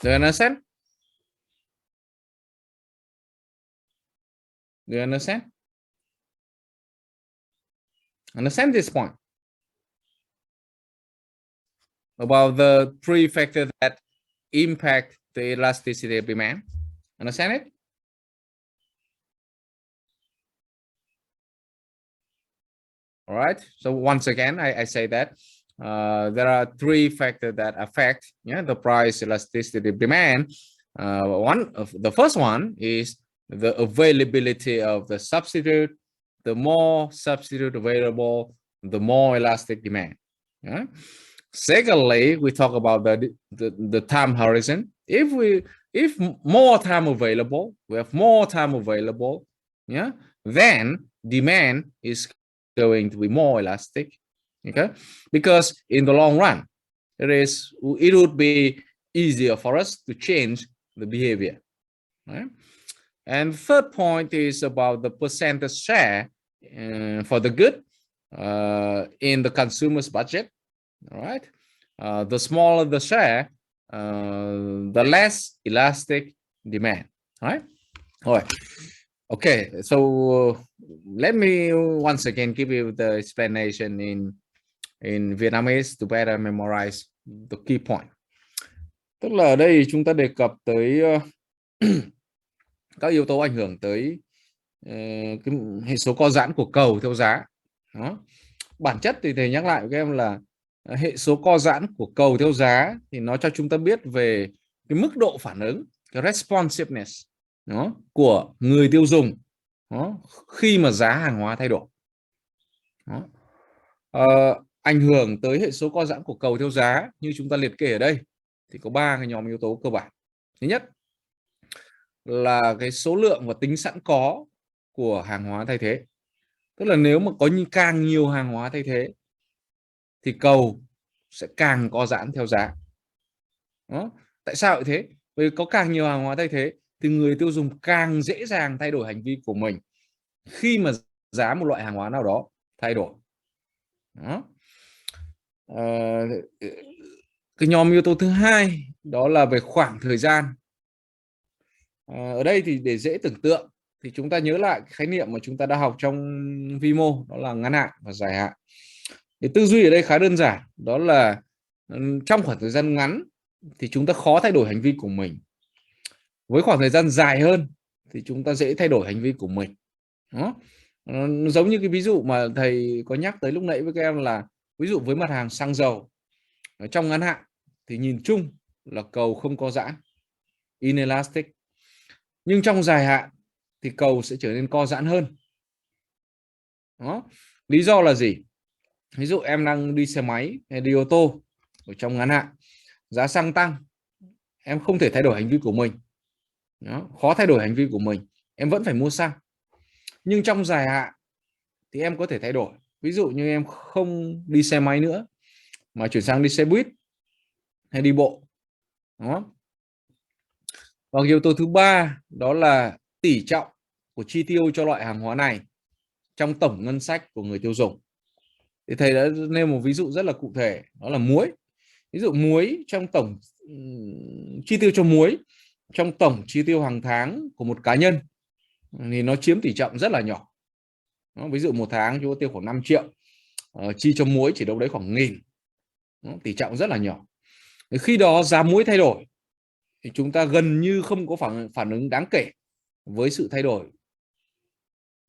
Do you understand? Do you understand? Understand this point about the three factors that impact the elasticity of demand. Understand it? All right. So once again, I say that there are three factors that affect the price elasticity of demand. The first one is the availability of the substitute. The more substitute available, the more elastic demand. Yeah? Secondly, we talk about the time horizon. If more time available, we have more time available, yeah, then demand is going to be more elastic, okay? Because in the long run, it would be easier for us to change the behavior, right? And third point is about the percentage share for the good in the consumer's budget. All right. The smaller the share, the less elastic demand. All right. All right. Okay. So let me once again give you the explanation in Vietnamese to better memorize the key point. Tức là ở đây chúng ta đề cập tới các yếu tố ảnh hưởng tới cái hệ số co giãn của cầu theo giá. Đó. Bản chất thì thầy nhắc lại với các em là hệ số co giãn của cầu theo giá thì nó cho chúng ta biết về cái mức độ phản ứng, cái responsiveness đó, của người tiêu dùng đó, khi mà giá hàng hóa thay đổi. Đó. Ảnh hưởng tới hệ số co giãn của cầu theo giá như chúng ta liệt kê ở đây thì có 3 cái nhóm yếu tố cơ bản. Thứ nhất là cái số lượng và tính sẵn có của hàng hóa thay thế. Tức là nếu mà có càng nhiều hàng hóa thay thế thì cầu sẽ càng co giãn theo giá. Đó. Tại sao lại thế? Vì có càng nhiều hàng hóa thay thế thì người tiêu dùng càng dễ dàng thay đổi hành vi của mình khi mà giá một loại hàng hóa nào đó thay đổi. Đó. Cái nhóm yếu tố thứ hai đó là về khoảng thời gian. Ở đây thì để dễ tưởng tượng thì chúng ta nhớ lại cái khái niệm mà chúng ta đã học trong vi mô, đó là ngắn hạn và dài hạn. Thì tư duy ở đây khá đơn giản, đó là trong khoảng thời gian ngắn thì chúng ta khó thay đổi hành vi của mình. Với khoảng thời gian dài hơn thì chúng ta dễ thay đổi hành vi của mình. Đó. Nó giống như cái ví dụ mà thầy có nhắc tới lúc nãy với các em là ví dụ với mặt hàng xăng dầu, ở trong ngắn hạn thì nhìn chung là cầu không co giãn, inelastic. Nhưng trong dài hạn thì cầu sẽ trở nên co giãn hơn. Đó. Lý do là gì? Ví dụ em đang đi xe máy hay đi ô tô, ở trong ngắn hạn giá xăng tăng, em không thể thay đổi hành vi của mình. Đó. Khó thay đổi hành vi của mình, em vẫn phải mua xăng. Nhưng trong dài hạn thì em có thể thay đổi. Ví dụ như em không đi xe máy nữa mà chuyển sang đi xe buýt hay đi bộ. Đó. Và yếu tố thứ ba đó là tỷ trọng của chi tiêu cho loại hàng hóa này trong tổng ngân sách của người tiêu dùng. Thì thầy đã nêu một ví dụ rất là cụ thể, đó là muối. Ví dụ muối trong tổng chi tiêu cho muối trong tổng chi tiêu hàng tháng của một cá nhân thì nó chiếm tỷ trọng rất là nhỏ. Đó, ví dụ một tháng chúng ta tiêu khoảng 5 triệu, chi cho muối chỉ đâu đấy khoảng 1.000. Đó, tỷ trọng rất là nhỏ. Khi đó giá muối thay đổi thì chúng ta gần như không có phản ứng đáng kể với sự thay đổi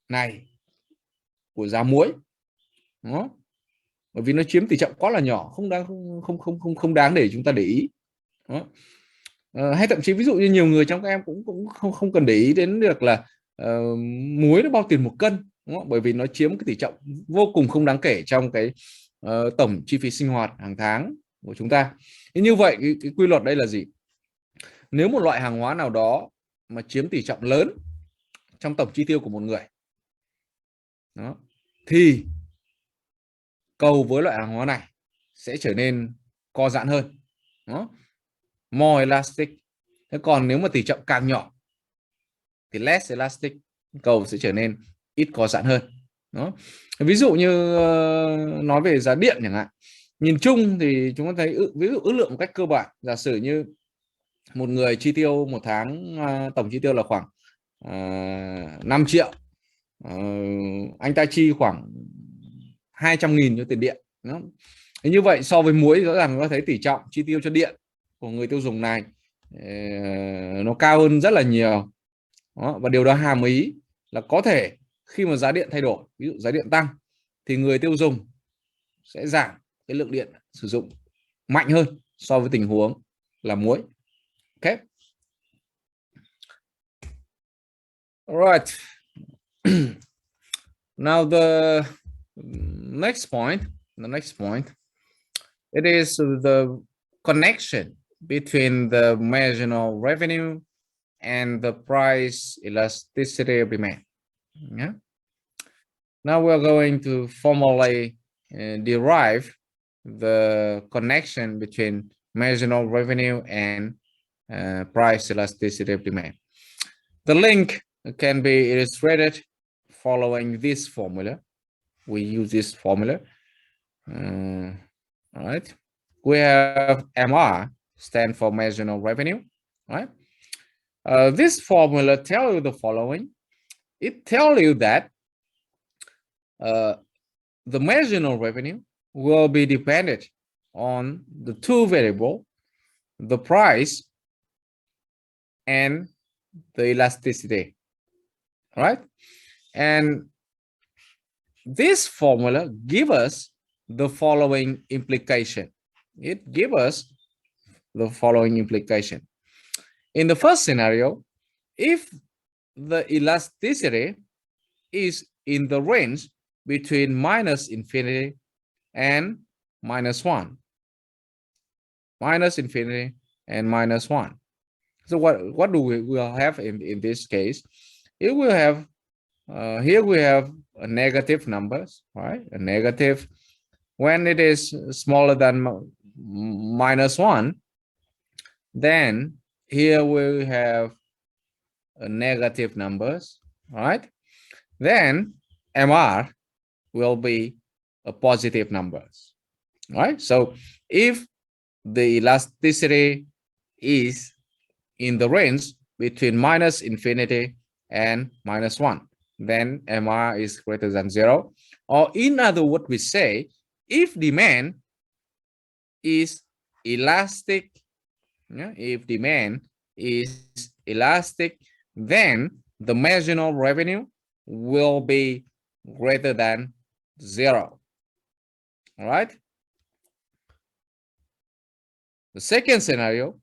này của giá muối. Đó. Bởi vì nó chiếm tỷ trọng quá là nhỏ, không đáng để chúng ta để ý. Đó. Hay thậm chí ví dụ như nhiều người trong các em cũng không cần để ý đến việc là muối nó bao tiền một cân, đúng không? Bởi vì nó chiếm cái tỷ trọng vô cùng không đáng kể trong cái tổng chi phí sinh hoạt hàng tháng của chúng ta. Thế như vậy cái quy luật đây là gì? Nếu một loại hàng hóa nào đó mà chiếm tỷ trọng lớn trong tổng chi tiêu của một người, đó, thì cầu với loại hàng hóa này sẽ trở nên co giãn hơn. Đó. More elastic. Thế còn nếu mà tỷ trọng càng nhỏ thì less elastic, cầu sẽ trở nên ít co giãn hơn. Đó. Ví dụ như nói về giá điện chẳng hạn, nhìn chung thì chúng ta thấy ví dụ ước lượng một cách cơ bản, giả sử như một người chi tiêu một tháng, tổng chi tiêu là khoảng 5 triệu. Anh ta chi khoảng 200.000 cho tiền điện. Như vậy so với muối, rõ ràng chúng ta thấy tỷ trọng chi tiêu cho điện của người tiêu dùng này nó cao hơn rất là nhiều. Đó, và điều đó hàm ý là có thể khi mà giá điện thay đổi, ví dụ giá điện tăng, thì người tiêu dùng sẽ giảm cái lượng điện sử dụng mạnh hơn so với tình huống là muối. Ok. Alright. Now the next point, it is the connection between the marginal revenue and the price elasticity of demand. Yeah. Now we're going to formally derive the connection between marginal revenue and price elasticity of demand. The link can be illustrated following this formula. We use this formula. All right. We have MR, stand for marginal revenue. Right. This formula tells you the following. It tells you that the marginal revenue will be dependent on the two variables, the price and the elasticity. All right. And this formula gives us the following implication. It gives us the following implication. In the first scenario, if the elasticity is in the range between minus infinity and minus 1, minus infinity and minus 1. So what do we will have in this case? It will have here we have a negative numbers, right? A negative when it is smaller than minus 1, then here we have a negative numbers, right? Then MR will be a positive numbers, right? So if the elasticity is in the range between minus infinity and minus 1, then MR is greater than 0. Or in other words, we say if demand is elastic, if demand is elastic, then the marginal revenue will be greater than 0. All right. The second scenario,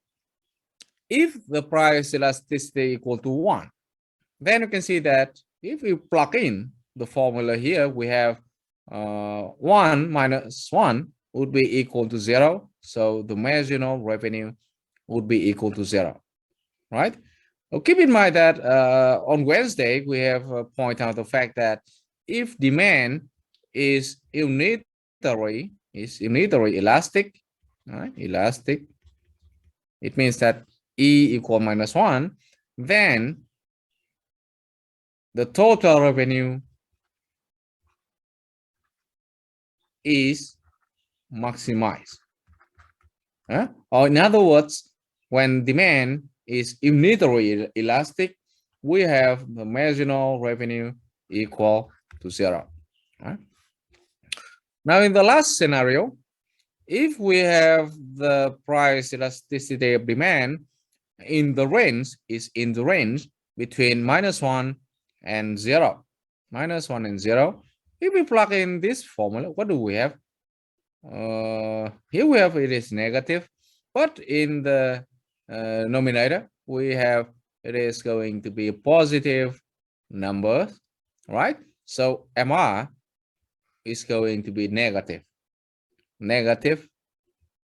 if the price elasticity equal to 1, then you can see that if we plug in the formula here, we have 1 minus 1 would be equal to 0. So the marginal revenue would be equal to 0, right? Well, keep in mind that on Wednesday, we have point out the fact that if demand is unitary elastic, right? Elastic, it means that E equal minus 1, then the total revenue is maximized. Or in other words, when demand is unitary elastic, we have the marginal revenue equal to 0. Now, in the last scenario, if we have the price elasticity of demand in the range between minus 1 and 0, minus 1 and 0, if we plug in this formula, what do we have? Here we have it is negative, but in the numerator we have it is going to be a positive number, right? So MR is going to be negative,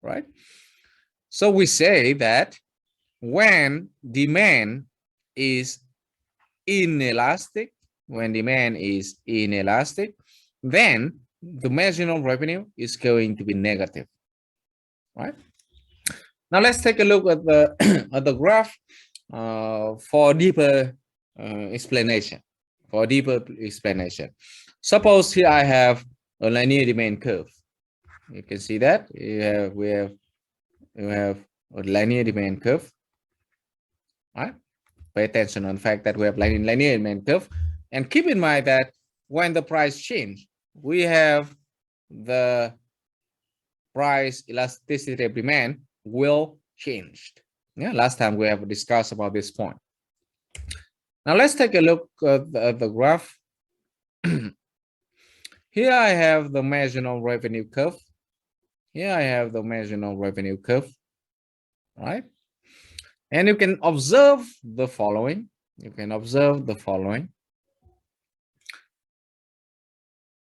right? So we say that when demand is inelastic, then the marginal revenue is going to be negative, right? Now let's take a look at the at the graph for deeper explanation. Suppose here I have a linear demand curve. You can see that we have a linear demand curve. right? Pay attention on the fact that we have linear demand curve, and keep in mind that when the price change, we have the price elasticity of demand will change. Yeah, last time we have discussed about this point. Now let's take a look at the graph. Here I have the marginal revenue curve. Here I have the marginal revenue curve, right? And you can observe the following. You can observe the following.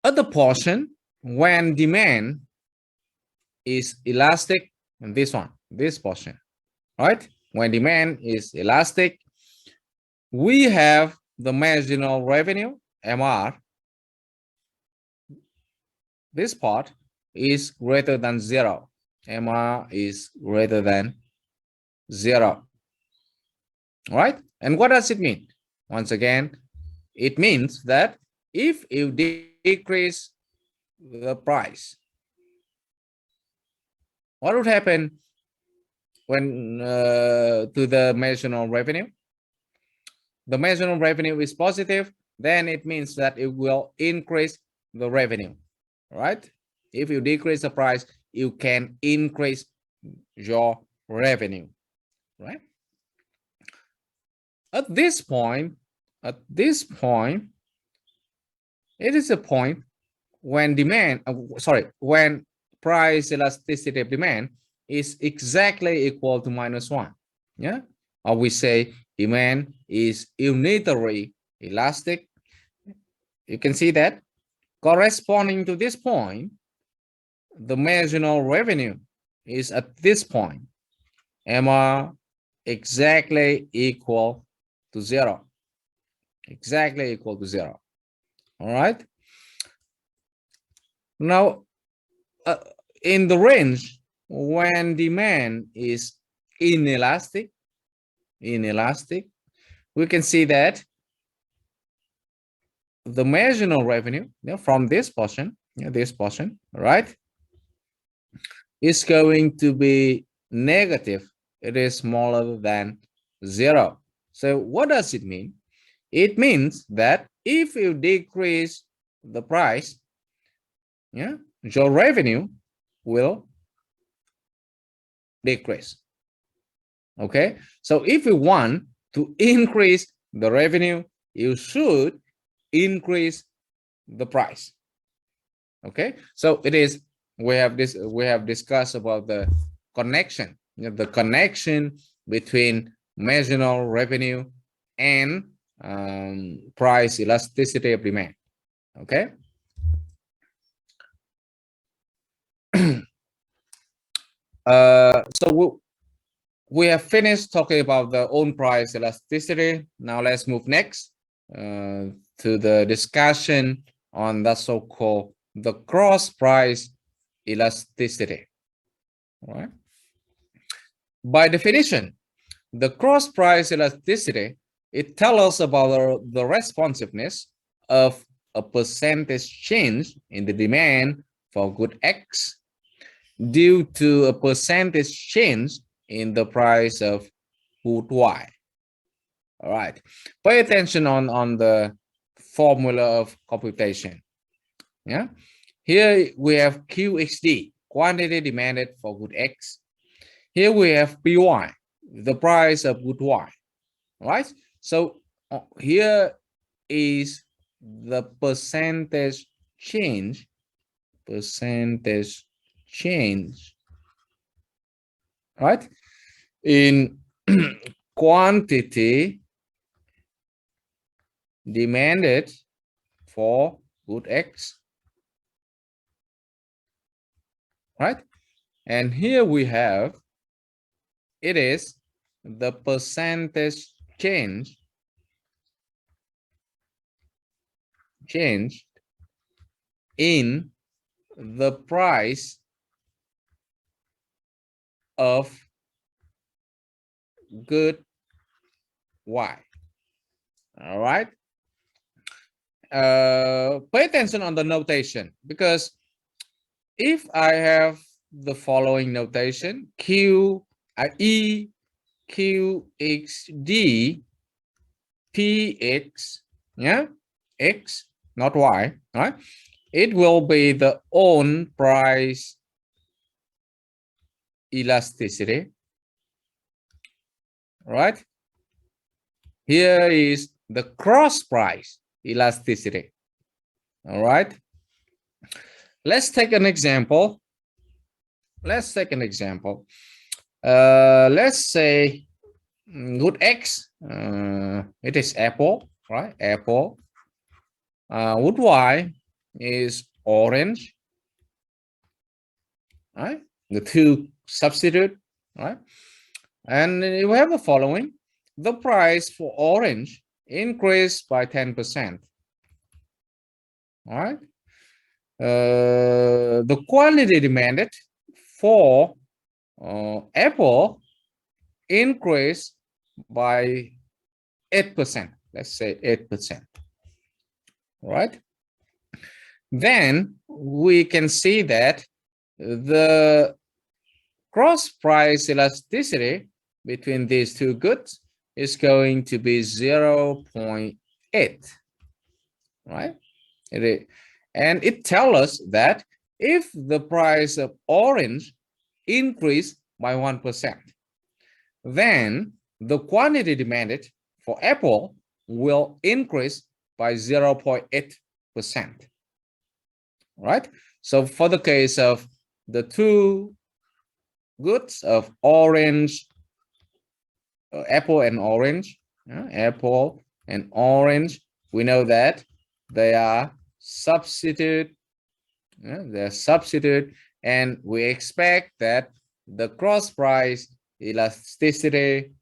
At the portion when demand is elastic, and this portion, right? When demand is elastic, we have the marginal revenue, MR. This part is greater than 0. MR is greater than 0. Right? And what does it mean? Once again, it means that if you decrease the price, what would happen when to the marginal revenue? The marginal revenue is positive, then it means that it will increase the revenue, right? If you decrease the price, you can increase your revenue, right? At this point, it is a point when demand, when price elasticity of demand is exactly equal to -1. Yeah, or we say demand is unitary elastic. You can see that corresponding to this point, the marginal revenue is at this point, MR exactly equal to 0. Exactly equal to 0. All right. Now, in the range when demand is inelastic, we can see that the marginal revenue, from this portion, right, is going to be negative. It is smaller than 0. So what does it mean? It means that if you decrease the price, your revenue will decrease. Okay, so if you want to increase the revenue, you should increase the price. Okay, so it is, we have discussed about the connection, the connection between marginal revenue and price elasticity of demand. Okay. So we have finished talking about the own price elasticity. Now let's move next to the discussion on the so-called the cross price elasticity. All right. By definition, the cross price elasticity, it tells us about the responsiveness of a percentage change in the demand for good X due to a percentage change in the price of good Y. All right, pay attention on the formula of computation. Yeah, here we have QXD, quantity demanded for good X. Here we have PY, the price of good Y. Right, so here is the percentage change, right, in quantity demanded for good X, right? And here we have, it is the percentage change in the price of good Y. All right. Pay attention on the notation, because if I have the following notation, E QXD PX, yeah, X, not Y, right? It will be the own price elasticity, right? Here is the cross price elasticity, all right? Let's take an example. Let's take an example. Let's say good X, it is Apple, right? Apple. Wood Y is orange, right? The two substitute, right? And we have the following. The price for orange increased by 10%, all right? The quantity demanded for Apple increased by 8%, let's say 8%, right? Then we can see that the cross price elasticity between these two goods is going to be 0.8, right? And it tells us that if the price of orange increased by 1%, then the quantity demanded for Apple will increase by 0.8%, right? So for the case of the two goods of orange, Apple and orange, Apple and orange, we know that they are substitute, and we expect that the cross price elasticity,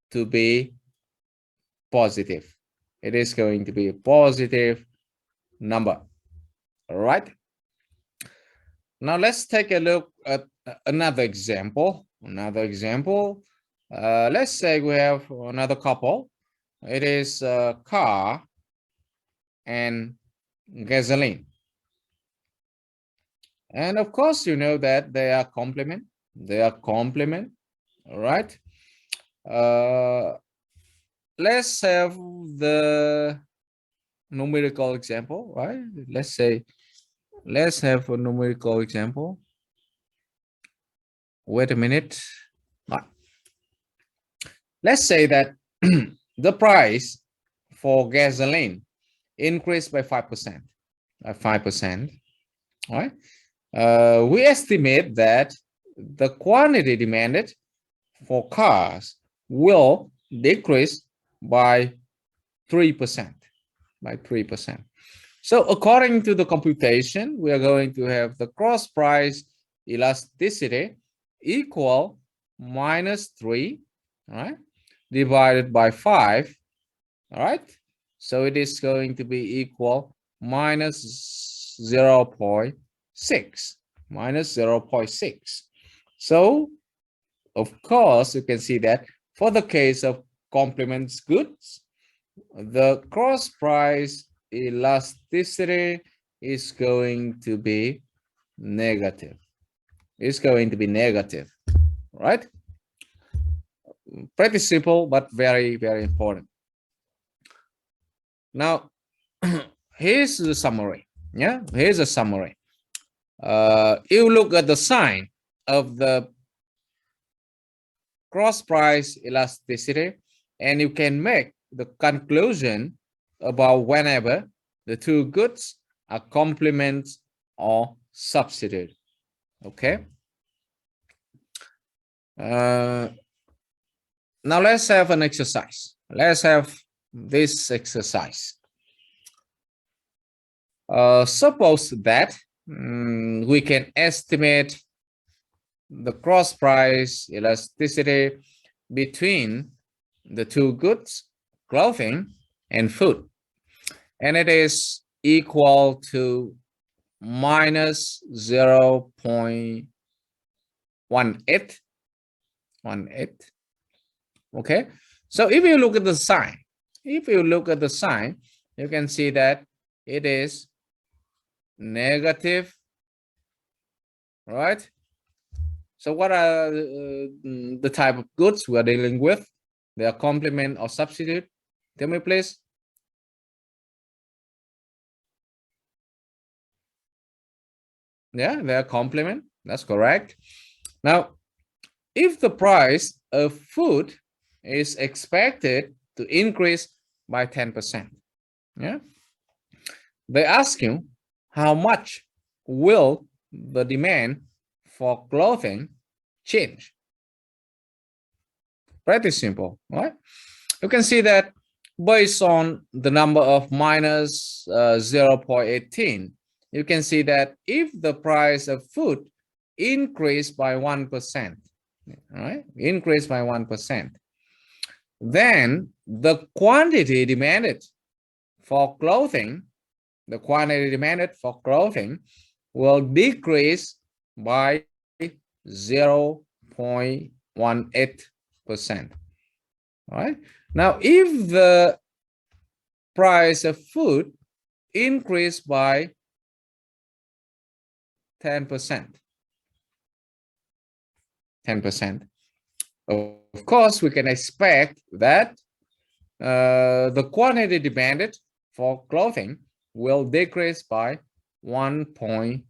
to be positive. It is going to be a positive number. All right. Now let's take a look at another example. Let's say we have another couple. It is a car and gasoline. And of course, you know that they are complement. All right. Let's have the numerical example, right? Let's have a numerical example. Wait a minute. Let's say that the price for gasoline increased by 5%. Right? We estimate that the quantity demanded for cars will decrease by 3%. So according to the computation, we are going to have the cross price elasticity equal -3, right, divided by 5, all right? So it is going to be equal -0.6, So of course, you can see that for the case of complements goods, the cross price elasticity is going to be negative. Right? Pretty simple, but very, very important. Now, here's the summary. Yeah, here's a summary. You look at the sign of the cross price elasticity, and you can make the conclusion about whenever the two goods are complements or substitute. Okay. Now let's have an exercise. Let's have this exercise. Suppose that we can estimate the cross price elasticity between the two goods, clothing and food, and it is equal to -0.18. Okay, so if you look at the sign, you can see that it is negative right? So what are the type of goods we are dealing with? They are complement or substitute. Tell me, please. Yeah, they are complement. That's correct. Now, if the price of food is expected to increase by 10%, yeah, they ask you how much will the demand for clothing change? Pretty simple, right? You can see that based on the number of minus 0.18, you can see that if the price of food increased by 1%, right? Increased by 1%, then the quantity demanded for clothing, will decrease by 0.18%. Right? Now, if the price of food increased by 10%, of course, we can expect that the quantity demanded for clothing will decrease by 1.8%.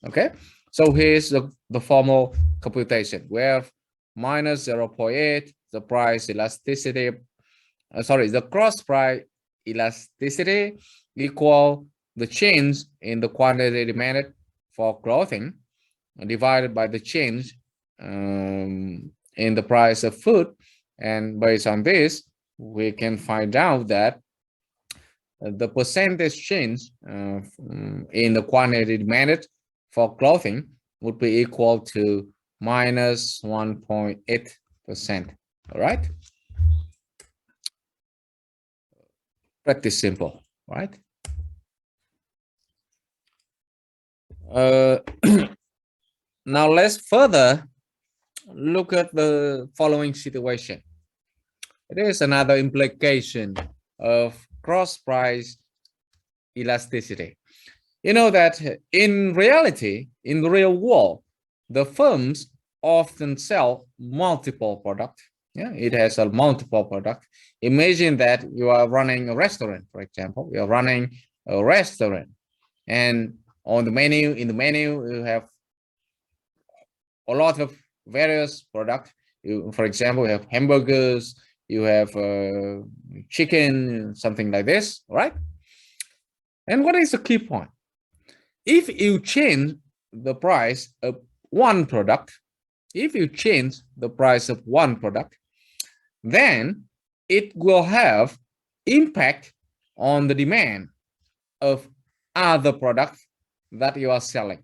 Okay, so here's the formal computation. We have minus 0.8, the price elasticity, the cross price elasticity equal the change in the quantity demanded for clothing divided by the change in the price of food. And based on this, we can find out that the percentage change in the quantity demanded for clothing would be equal to minus 1.8%. All right. Pretty simple, right? Now let's further look at the following situation. It is another implication of cross price elasticity. You know that in reality, in the real world, the firms often sell multiple products. Yeah, it has a multiple product. Imagine that you are running a restaurant, for example. You are running a restaurant, and on the menu, in the menu, you have a lot of various products. You, for example, you have hamburgers, you have chicken, something like this, right? And what is the key point? If you change the price of one product, then it will have impact on the demand of other products that you are selling.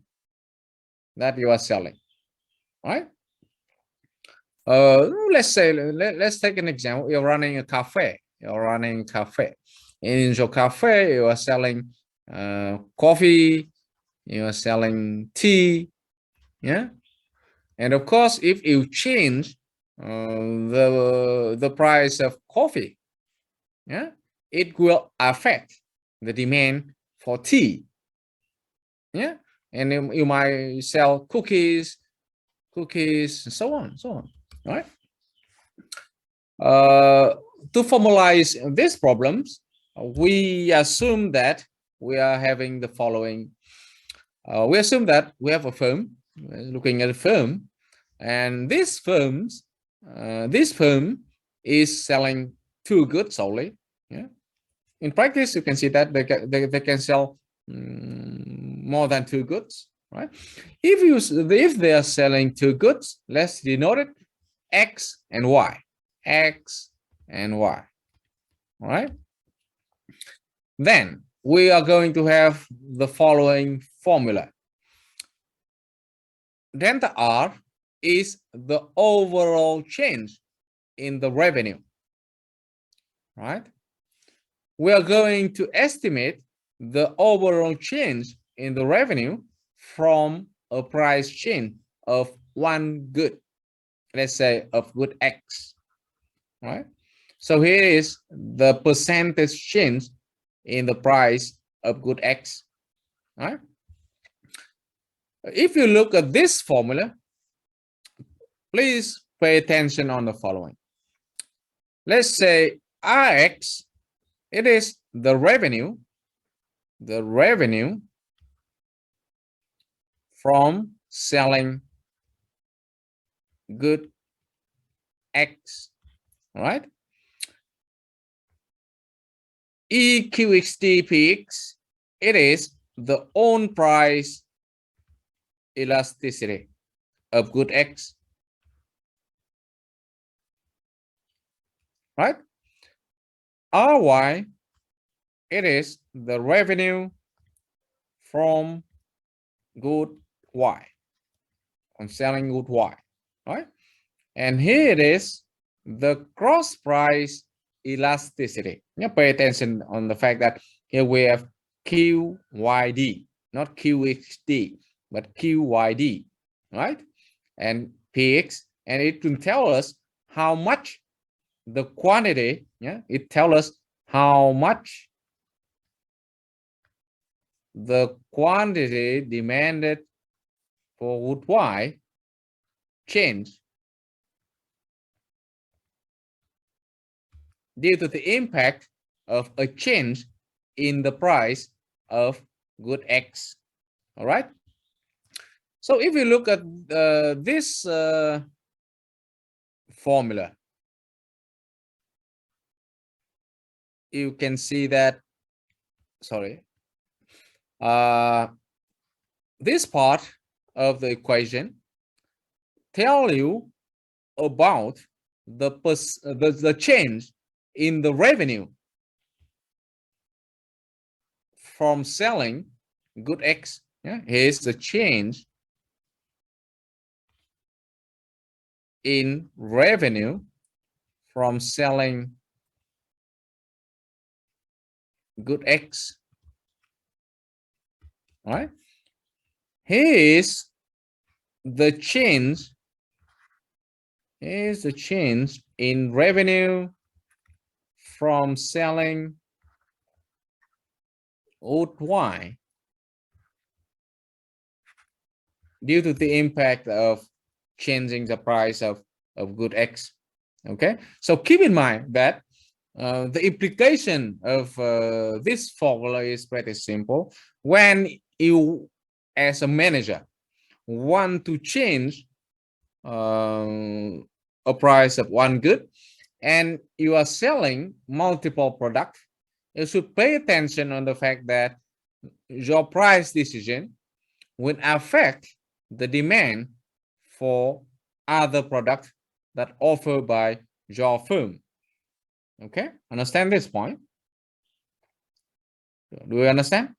Right? Let's take an example. You're running a cafe. In your cafe, you are selling coffee, you are selling tea, yeah. And of course, if you change the price of coffee, yeah, it will affect the demand for tea, yeah. And you might sell cookies, so on, right? To formalize these problems, we assume that we are having the following. We assume that we have a firm, looking at a firm, and this firm is selling two goods only. Yeah. In practice, you can see that they can sell more than two goods, right? If they are selling two goods, let's denote it X and Y. All right? Then we are going to have the following formula. Delta R is the overall change in the revenue, right? We are going to estimate the overall change in the revenue from a price change of one good, let's say of good X, right? So here is the percentage change in the price of good X, right? If you look at this formula, please pay attention on the following. Let's say Rx, it is the revenue from selling good X, right? EQXDPX, it is the own price elasticity of good X, right? RY, it is the revenue from good Y, on selling good Y, right? And here it is the cross price elasticity. Now pay attention on the fact that here we have QYD, not QXD, but QYD, right? And PX, and it will tell us how much the quantity, yeah, it tells us how much the quantity demanded for wood Y change due to the impact of a change in the price of good X. All right. So if you look at this formula, you can see that, sorry, this part of the equation tell you about the change in the revenue from selling good X. Yeah, here's the change in revenue from selling good X. All right. Here's the change. Here's the change in revenue from selling oat Y due to the impact of changing the price of good X. Okay, so keep in mind that the implication of this formula is pretty simple. When you, as a manager, want to change a price of one good and you are selling multiple products, you should pay attention on the fact that your price decision will affect the demand for other products that offered by your firm. Okay, understand this point? Do you understand?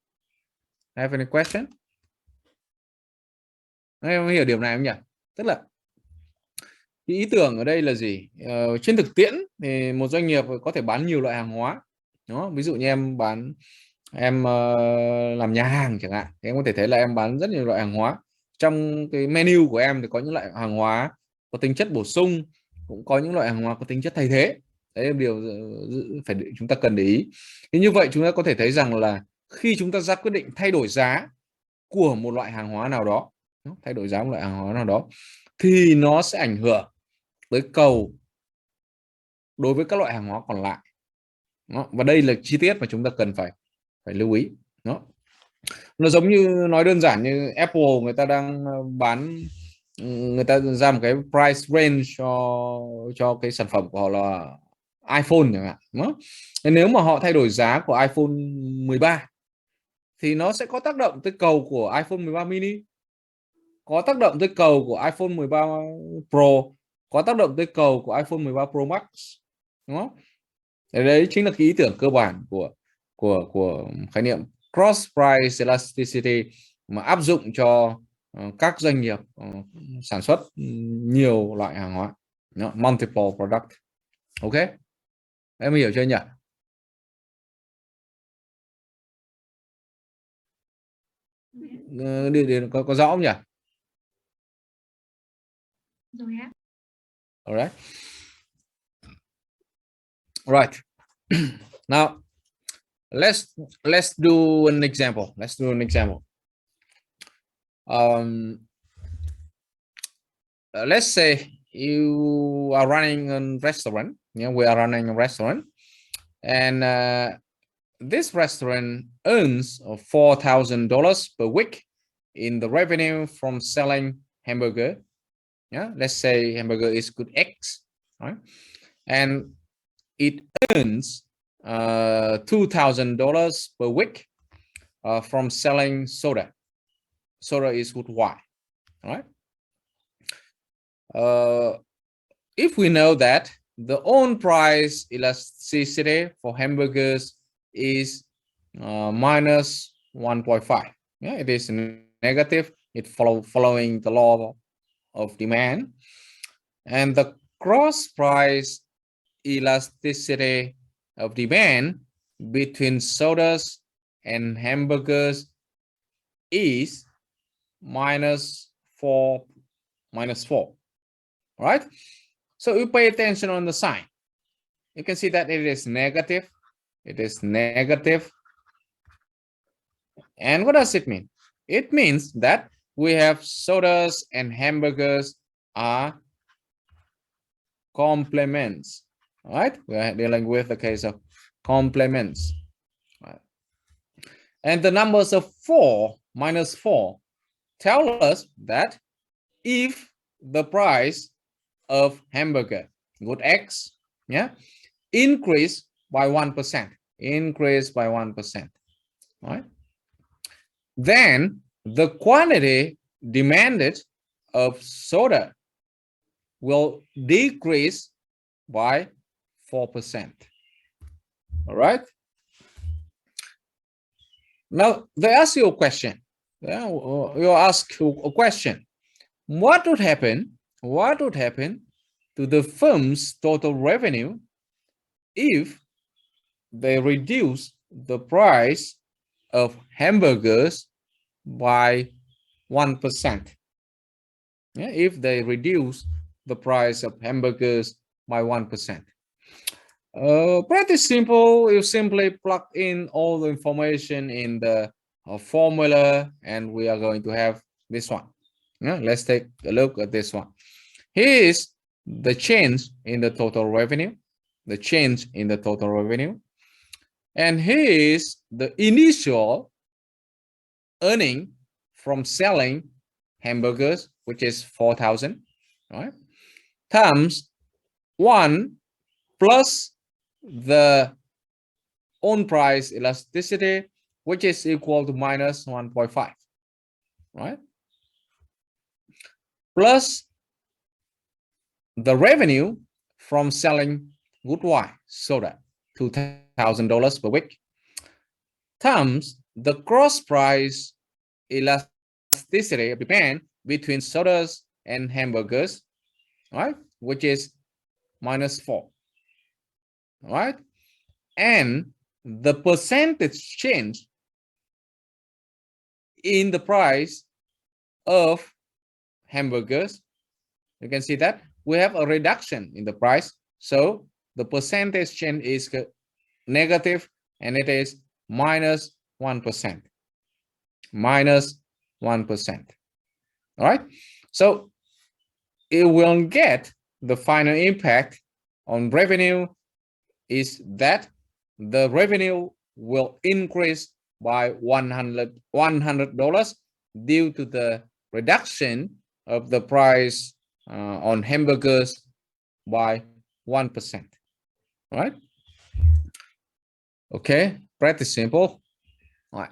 Have any question? Em hiểu điểm này không nhỉ? Tức là cái ý tưởng ở đây là gì? Trên thực tiễn thì một doanh nghiệp có thể bán nhiều loại hàng hóa. Đó, ví dụ như em làm nhà hàng chẳng hạn, thì em có thể thấy là em bán rất nhiều loại hàng hóa. Trong cái menu của em thì có những loại hàng hóa có tính chất bổ sung, cũng có những loại hàng hóa có tính chất thay thế. Đấy là điều phải chúng ta cần để ý. Thì như vậy chúng ta có thể thấy rằng là khi chúng ta ra quyết định thay đổi giá của một loại hàng hóa nào đó, thì nó sẽ ảnh hưởng tới cầu đối với các loại hàng hóa còn lại. Đó. Và đây là chi tiết mà chúng ta cần phải lưu ý. Đó. Nó giống như nói đơn giản như Apple, người ta đang bán, người ta ra một cái price range cho cái sản phẩm của họ là iPhone chẳng hạn. Đó. Nếu mà họ thay đổi giá của iPhone 13 thì nó sẽ có tác động tới cầu của iPhone 13 mini, có tác động tới cầu của iPhone 13 Pro, có tác động tới cầu của iPhone 13 Pro Max, đúng không? Đấy chính là cái ý tưởng cơ bản của khái niệm cross price elasticity mà áp dụng cho các doanh nghiệp sản xuất nhiều loại hàng hóa, multiple product. Ok, em hiểu chưa nhỉ? Có rõ không nhỉ? Rồi ạ. Alright. Right. Now let's do an example. Let's say you are running a restaurant. We are running a restaurant, and this restaurant earns $4,000 per week in the revenue from selling hamburger. Let's say hamburger is good X, right? And it earns $2,000 per week from selling soda. Soda is good Y, right? If we know that the own price elasticity for hamburgers is minus 1.5, it is negative. It following the law of demand, and the cross price elasticity of demand between sodas and hamburgers is minus 4, right? So you pay attention on the sign. You can see that it is negative. It is negative. And what does it mean? It means that we have sodas and hamburgers are complements, right? We are dealing with the case of complements. Right? And the numbers of 4 minus 4 tell us that if the price of hamburger, good X, increase by 1%, right? Then the quantity demanded of soda will decrease by 4%. All right. Now they ask you a question. You ask a question. What would happen? What would happen to the firm's total revenue if they reduce the price of hamburgers by 1%? If they reduce the price of hamburgers by 1%. Pretty simple. You simply plug in all the information in the formula, and we are going to have this one. Let's take a look at this one. Here is the change in the total revenue, and here is the initial earning from selling hamburgers, which is 4,000, right? Times 1 plus the own price elasticity, which is equal to minus 1.5, right? Plus the revenue from selling good Y soda, $2,000 per week, times the cross price elasticity of demand between sodas and hamburgers, right? Which is minus 4, right? And the percentage change in the price of hamburgers. You can see that we have a reduction in the price, so the percentage change is negative, and it is minus 1%. Minus 1%. All right. So it will get the final impact on revenue is that the revenue will increase by $100 due to the reduction of the price on hamburgers by 1%. Right? Okay, pretty simple. All right.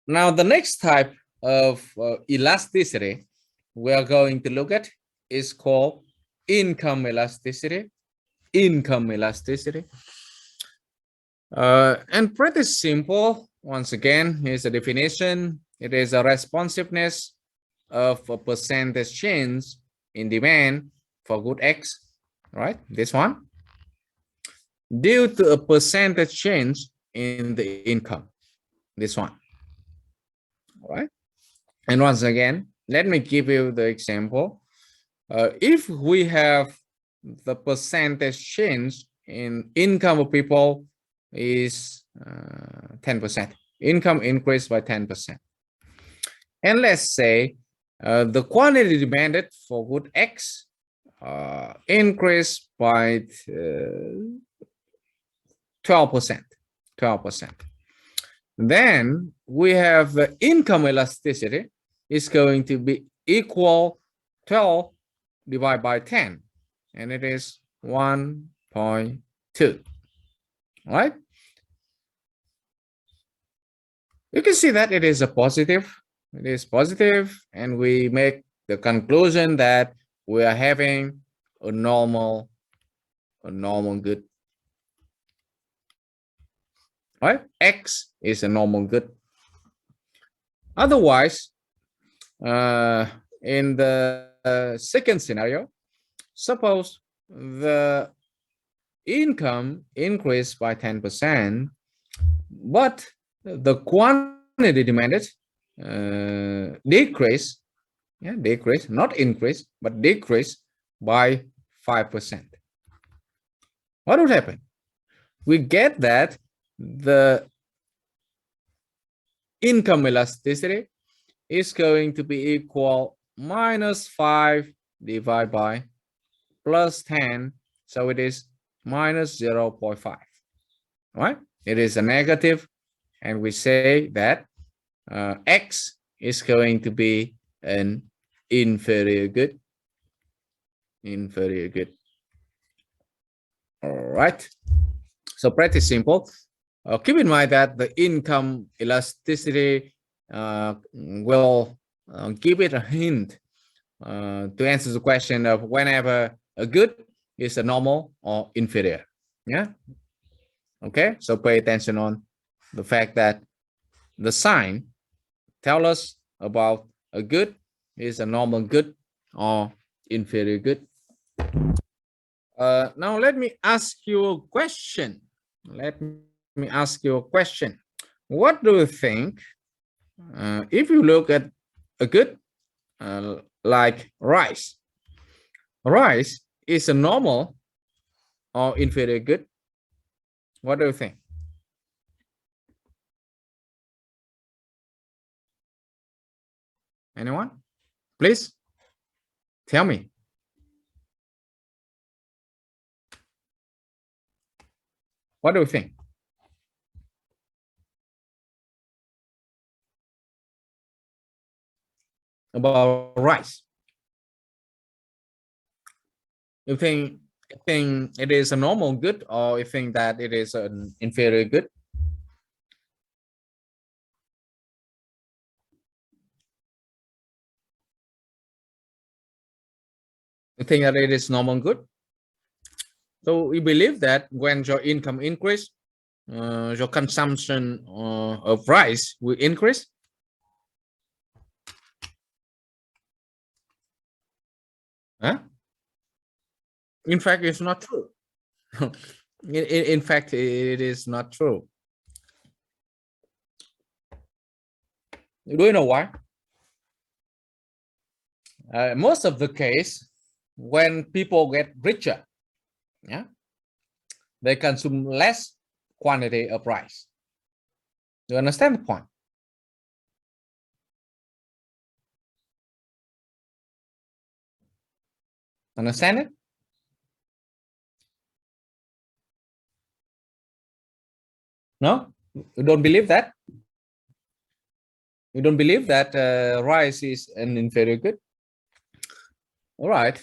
Now the next type of elasticity we are going to look at is called income elasticity. And pretty simple. Once again, here's a definition. It is a responsiveness of a percentage change in demand for good X, right? This one, due to a percentage change in the income. This one, all right? And once again, let me give you the example. If we have the percentage change in income of people is 10%. Income increased by 10%. And let's say the quantity demanded for good X increased by 12%. Then we have the income elasticity is going to be equal 12 divided by 10, and it is 1.2. Right? You can see that it is a positive. It is positive, and we make the conclusion that we are having a normal good. Right? X is a normal good. Otherwise, in the second scenario, suppose the income increased by 10%, but the quantity demanded decrease, not increase, but decrease by 5%. What would happen? We get that the income elasticity is going to be equal -5 divided by +10, so it is -0.5. Right? It is a negative, and we say that X is going to be an inferior good. All right. So pretty simple. Keep in mind that the income elasticity will give it a hint to answer the question of whenever a good is a normal or inferior. Yeah. Okay. So pay attention on the fact that the sign tells us about a good is a normal good or inferior good. Now let me ask you a question. What do you think if you look at a good like rice? Rice is a normal or inferior good? What do you think? Anyone? Please tell me. What do you think about rice? You think it is a normal good, or you think that it is an inferior good? You think that it is normal good? So we believe that when your income increase, your consumption of rice will increase. Huh? In fact, it's not true. in fact, it is not true. Do you know why? Most of the case, when people get richer, yeah, they consume less quantity of rice. You understand the point? Understand it? No? You don't believe that? You don't believe that rice is an inferior good? All right.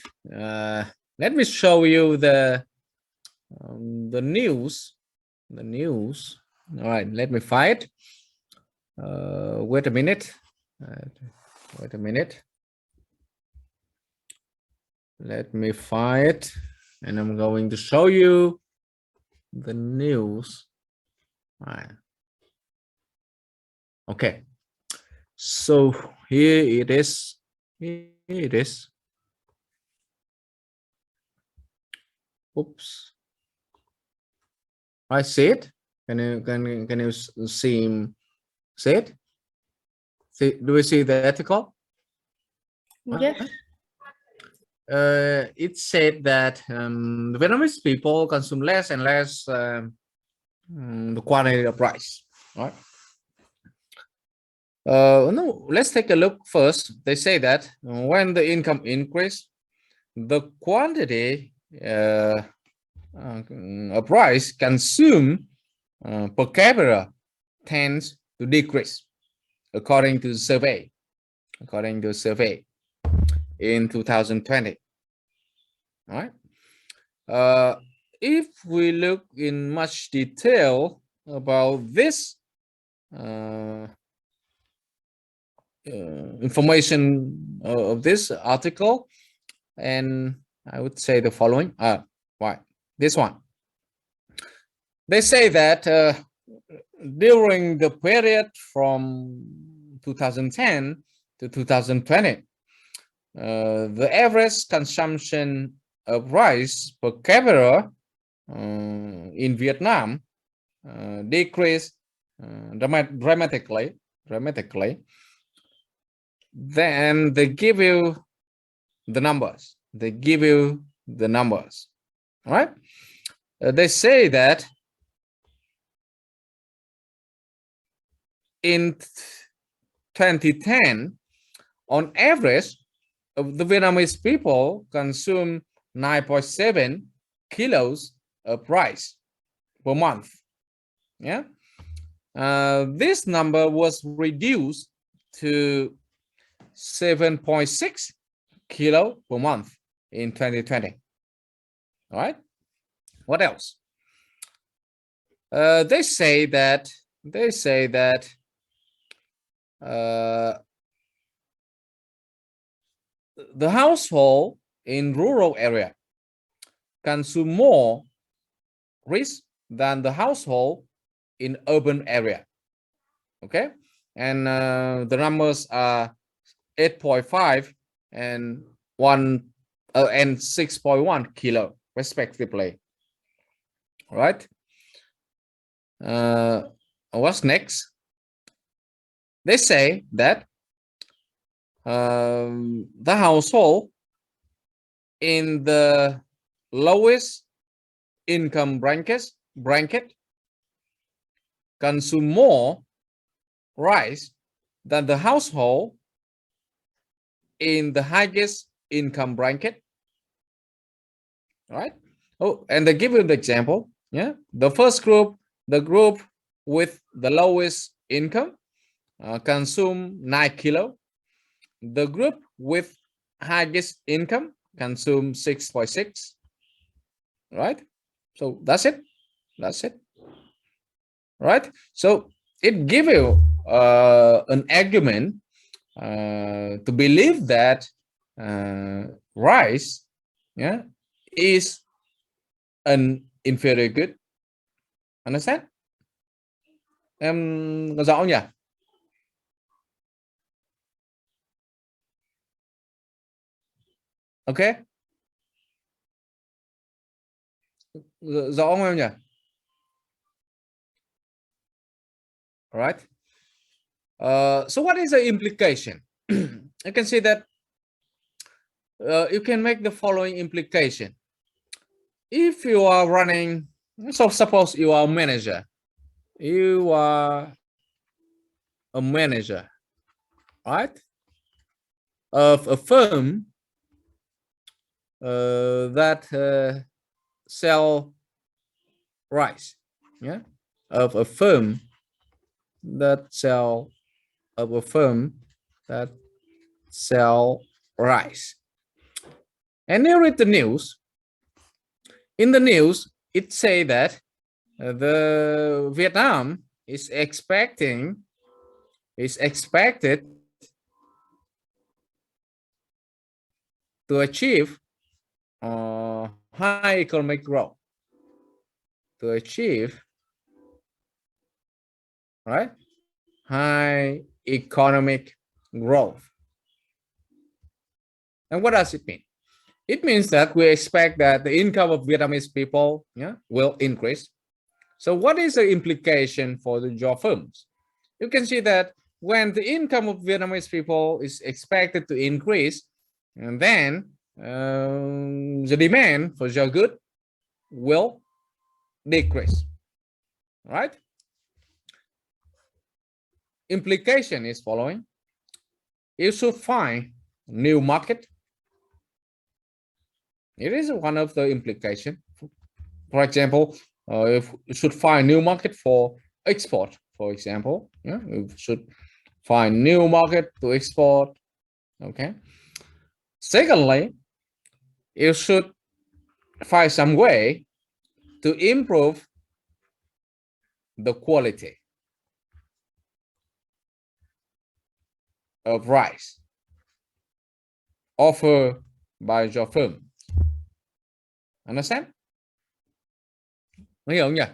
Let me show you the news. The news. All right. Let me find it. Wait a minute. Wait a minute. Let me find it, and I'm going to show you the news. All right. Okay. So here it is. Here it is. Oops. I see it. Can you see it? See, do we see the article? Yes. It said that the Vietnamese people consume less and less the quantity of rice. Right. No, let's take a look first. They say that when the income increase, the quantity of rice consumed per capita tends to decrease, according to the survey. According to the survey in 2020. All right. If we look in much detail about this information of this article, and I would say the following. Why? This one. They say that during the period from 2010 to 2020, the average consumption of rice per capita in Vietnam decreased dramatically. Then they give you the numbers. All right. They say that in 2010, on average, the Vietnamese people consume 9.7 kilos of rice per month. Yeah. This number was reduced to 7.6 kilo per month in 2020. All right. What else? They say that the household in rural area consume more rice than the household in urban area. Okay, and the numbers are 8.5 and 6.1 kilo respectively. All right. What's next? They say that the household in the lowest income bracket consume more rice than the household in the highest income bracket. All right. Oh, and they give you the example. Yeah, the first group, the group with the lowest income, consume 9 kilo. The group with highest income consume 6.6. Right. So that's it. Right. So it gives you an argument to believe that rice, yeah, is an inferior good. Understand? Em có rõ không nhỉ? Ok. Rõ không em nhỉ? All right. So what is the implication? You can see that you can make the following implication. If you are running, so suppose you are a manager. You are a manager, right, of a firm that sell rice. Yeah, of a firm that sell rice. And you read the news. In the news, it say that the Vietnam is expected to achieve high economic growth. Right? High economic growth. And what does it mean? It means that we expect that the income of Vietnamese people, yeah, will increase. So what is the implication for the job firms? You can see that when the income of Vietnamese people is expected to increase, and then the demand for your good will decrease, right? implication is following. You should find new market. It is one of the implication. For example, if you should find new market for export, for example, yeah, you should find new market to export. Okay. Secondly, you should find some way to improve the quality of rice offered by your firm. Understand? Hiểu không nhỉ?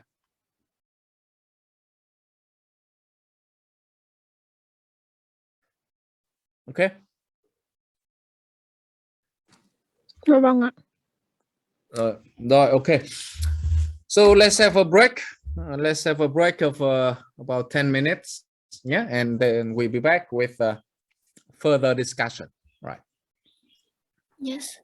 Okay. Vâng ạ. Rồi, okay. So let's have a break. Let's have a break of about 10 minutes. Yeah, and then we'll be back with further discussion. Right. Yes.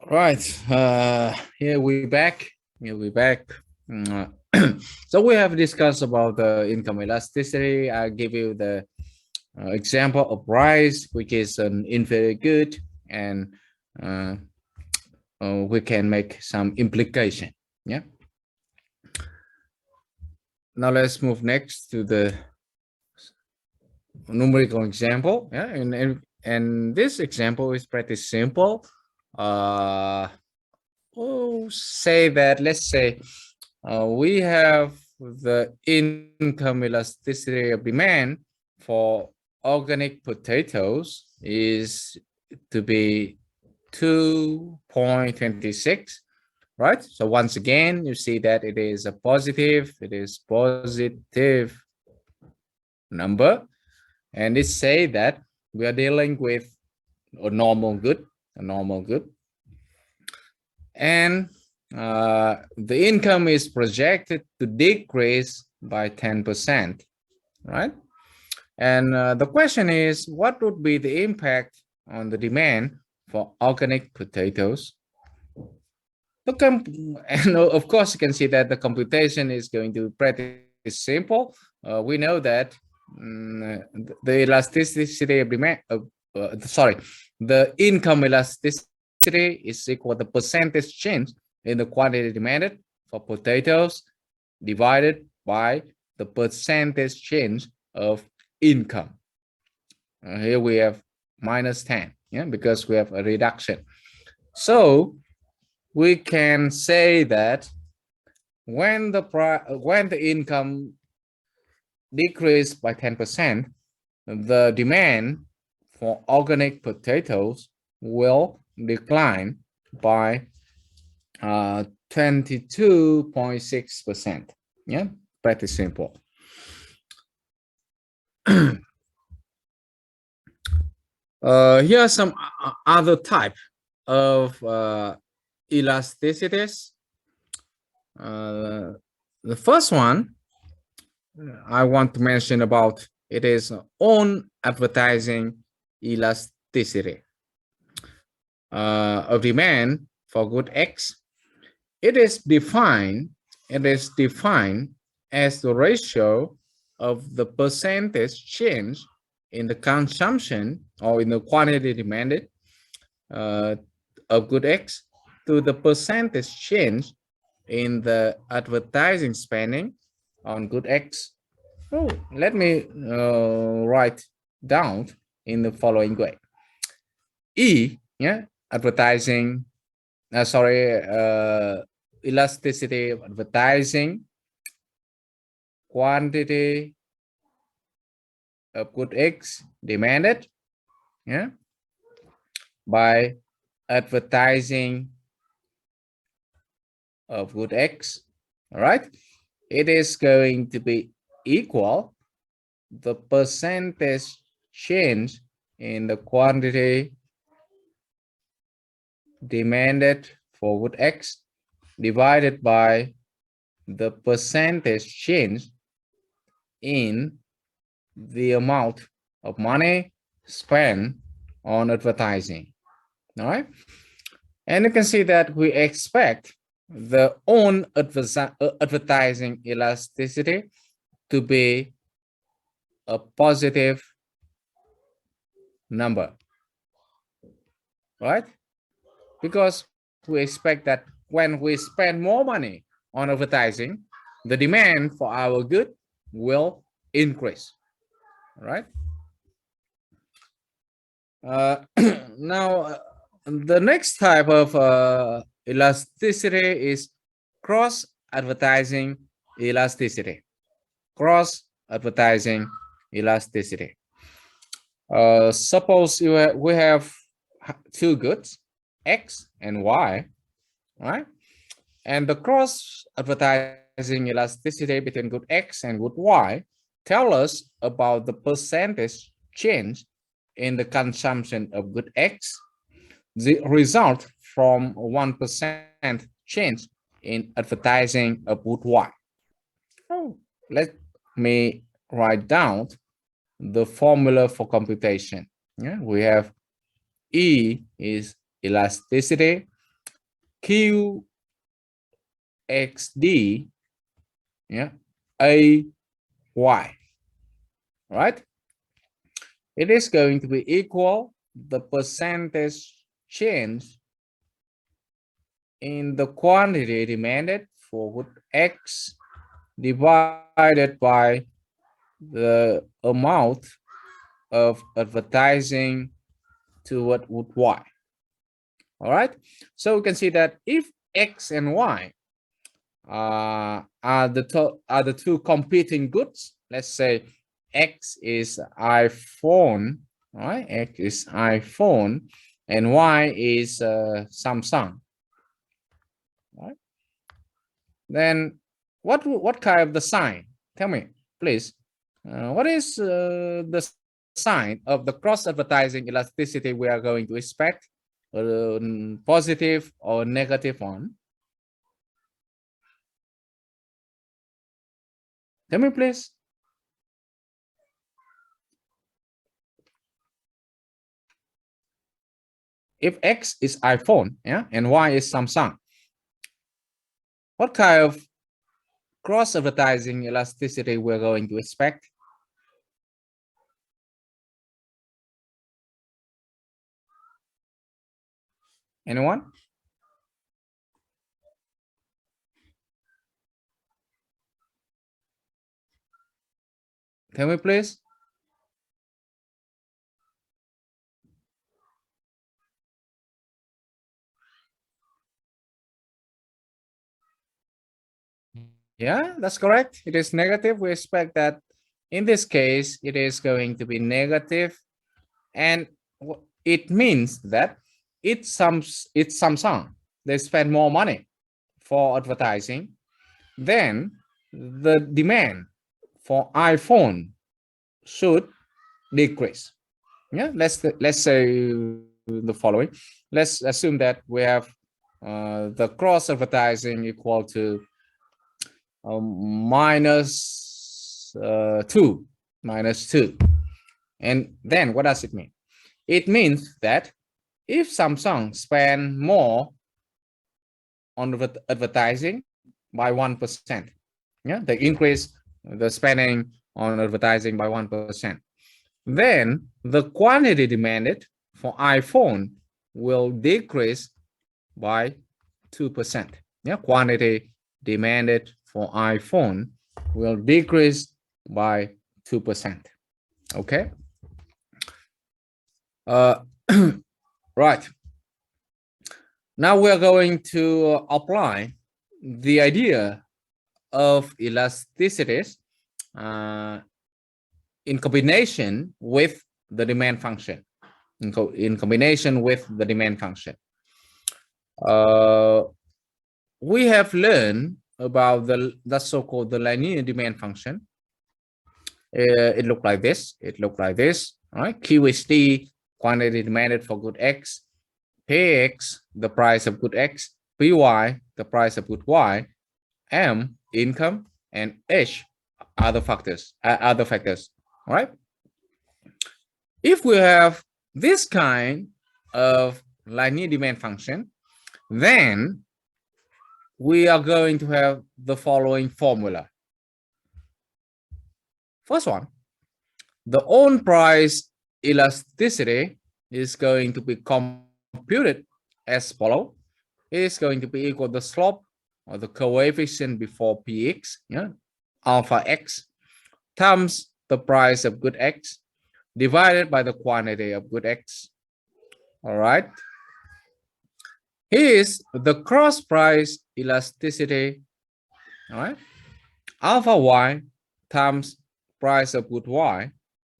Right. Here we back. Here we back. So we have discussed about the income elasticity. I give you the example of rice, which is an infinite good, and we can make some implication. Yeah. Now let's move next to the numerical example. Yeah, and this example is pretty simple. Say that, let's say we have the income elasticity of demand for organic potatoes is to be 2.26, right? So once again, you see that it is a positive, number, and it say that we are dealing with a normal good, and the income is projected to decrease by 10%, right? And the question is, what would be the impact on the demand for organic potatoes? And of course, you can see that the computation is going to be pretty simple. We know that the elasticity of demand, the income elasticity is equal to the percentage change in the quantity demanded for potatoes divided by the percentage change of income. Here we have minus 10, yeah, because we have a reduction. So we can say that when the income decreased by 10%, the demand for organic potatoes will decline by 22.6%. Yeah, pretty simple. Here are some other type of elasticities. The first one I want to mention about it is own advertising elasticity of demand for good X. It is defined as the ratio of the percentage change in the consumption or in the quantity demanded of good X to the percentage change in the advertising spending on good X. Oh, let me write down in the following way. E, yeah, advertising, elasticity of advertising, quantity of good X demanded, yeah, by advertising of good X. All right, it is going to be equal the percentage change in the quantity demanded for good X divided by the percentage change in the amount of money spent on advertising. All right, and you can see that we expect the own advertising elasticity to be a positive number, right? Because we expect that when we spend more money on advertising, the demand for our good will increase, right? Now, the next type of elasticity is cross-advertising elasticity. Cross-advertising elasticity. Suppose we have two goods, X and Y, right? And the cross-advertising elasticity between good X and good Y tell us about the percentage change in the consumption of good X, the result from 1% change in advertising of good Y. Oh, let me write down the formula for computation. Yeah, we have E is elasticity, QXD, yeah, AY, right? It is going to be equal the percentage change in the quantity demanded for good X divided by the amount of advertising toward wood Y. All right, so we can see that if X and Y are the two competing goods, let's say X is iPhone, right? X is iPhone and Y is Samsung, right? Then what kind of the sign? Tell me, please. What is the sign of the cross advertising elasticity we are going to expect? Positive or negative one? Tell me, please. If X is iPhone, yeah, and Y is Samsung, what kind of cross advertising elasticity we're going to expect? Anyone? Tell me, please. Yeah, that's correct. It is negative. We expect that in this case, it is going to be negative, and it means that it's Samsung. They spend more money for advertising, then the demand for iPhone should decrease. Yeah, let's say the following. Let's assume that we have the cross advertising equal to -2, and then what does it mean? It means that if Samsung spend more on advertising by 1%, yeah, they increase the spending on advertising by 1%, then the quantity demanded for iPhone will decrease by 2%. Yeah, quantity demanded for iPhone will decrease by 2%. Okay. Right. Now we're going to apply the idea of elasticities in combination with the demand function. In combination with the demand function. We have learned about the so-called the linear demand function. It looked like this. It looked like this. All right. QHD, quantity demanded for good X. PX, the price of good X. PY, the price of good Y. M, income, and H, other factors. All right. If we have this kind of linear demand function, then we are going to have the following formula. First one, the own price elasticity is going to be computed as follows. It is going to be equal to the slope or the coefficient before px, yeah, alpha x, times the price of good X divided by the quantity of good X. All right. Here is the cross price elasticity. All right. Alpha y times price of good Y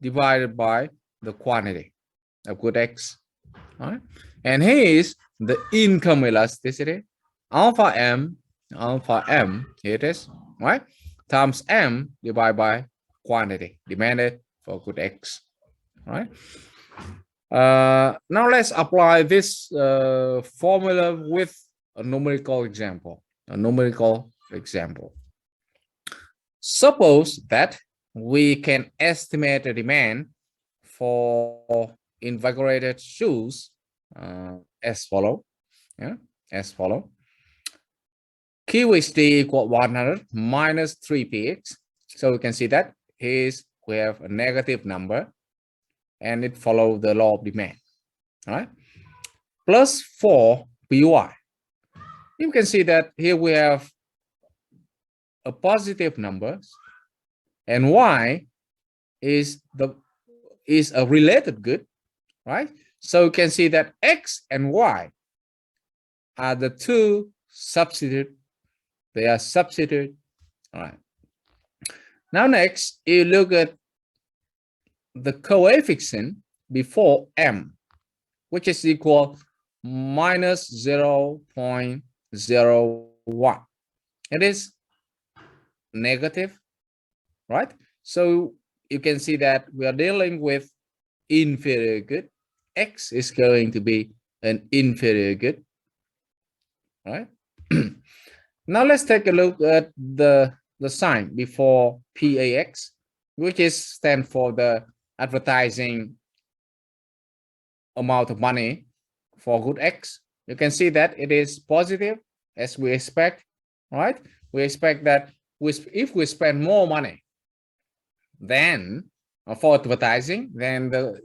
divided by the quantity of good X. All right. And here is the income elasticity. Alpha M, here it is, right? Times M divided by quantity demanded for good X. All right. Now let's apply this formula with a numerical example. Suppose that we can estimate the demand for invigorated shoes as follow. Yeah, as follow. QHD equal 100 minus 3px. So we can see that we have a negative number and it follows the law of demand, right? Plus 4 py. You can see that here we have a positive numbers and y is a related good, right? So you can see that x and y are the two substitute. They are substitute. All right. Now next, you look at the coefficient before m, which is equal minus 0.01. It is negative, right? So you can see that we are dealing with inferior good. X is going to be an inferior good, right? Now let's take a look at the sign before PAX, which is stand for the advertising amount of money for good X. You can see that it is positive as we expect, right? We expect that if we spend more money then for advertising, then the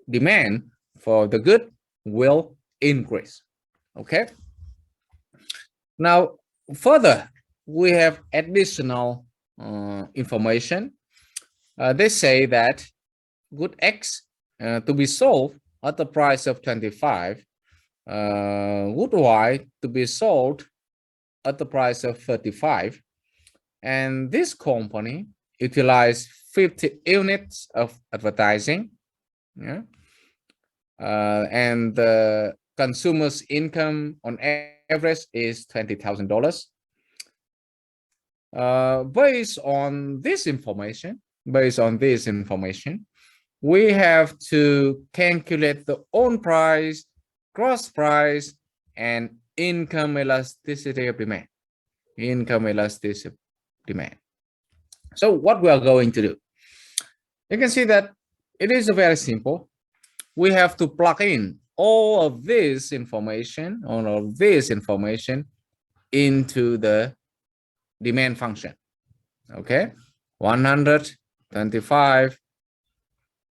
demand for the good will increase. Okay. Now further, we have additional information. They say that good X to be sold at the price of 25, good Y to be sold at the price of 35, and this company utilized 50 units of advertising, yeah, and the consumer's income on average is $20,000. Based on this information, we have to calculate the own price, gross price, and income elasticity of demand. So what we are going to do, you can see that it is very simple. We have to plug in all of this information into the demand function. Okay, 125,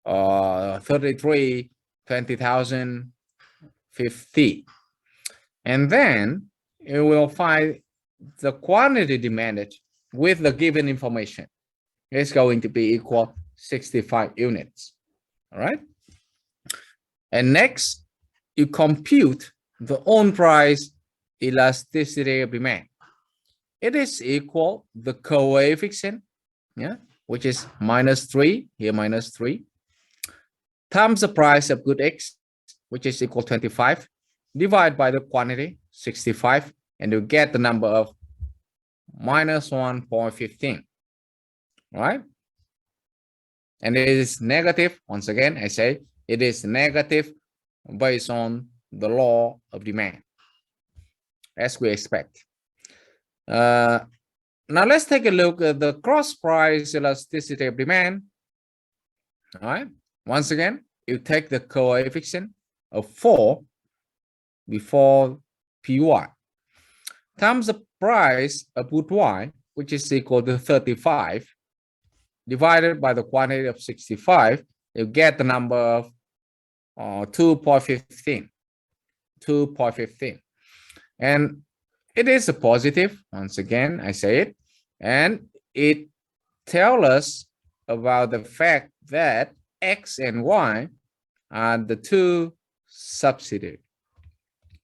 33, 20,000, 50, and then you will find the quantity demanded with the given information is going to be equal 65 units. All right. And next, you compute the own price elasticity of demand. It is equal the coefficient, yeah, which is -3, here -3, times the price of good X, which is equal 25, divided by the quantity 65, and you get the number of -1.15, right? And it is negative. Once again, I say it is negative based on the law of demand, as we expect. Now let's take a look at the cross price elasticity of demand. All right. Once again, you take the coefficient of 4 before PY times the price of good Y, which is equal to 35, divided by the quantity of 65, you get the number of 2.15. And it is a positive. Once again, I say it, and it tells us about the fact that X and Y are the two substitute,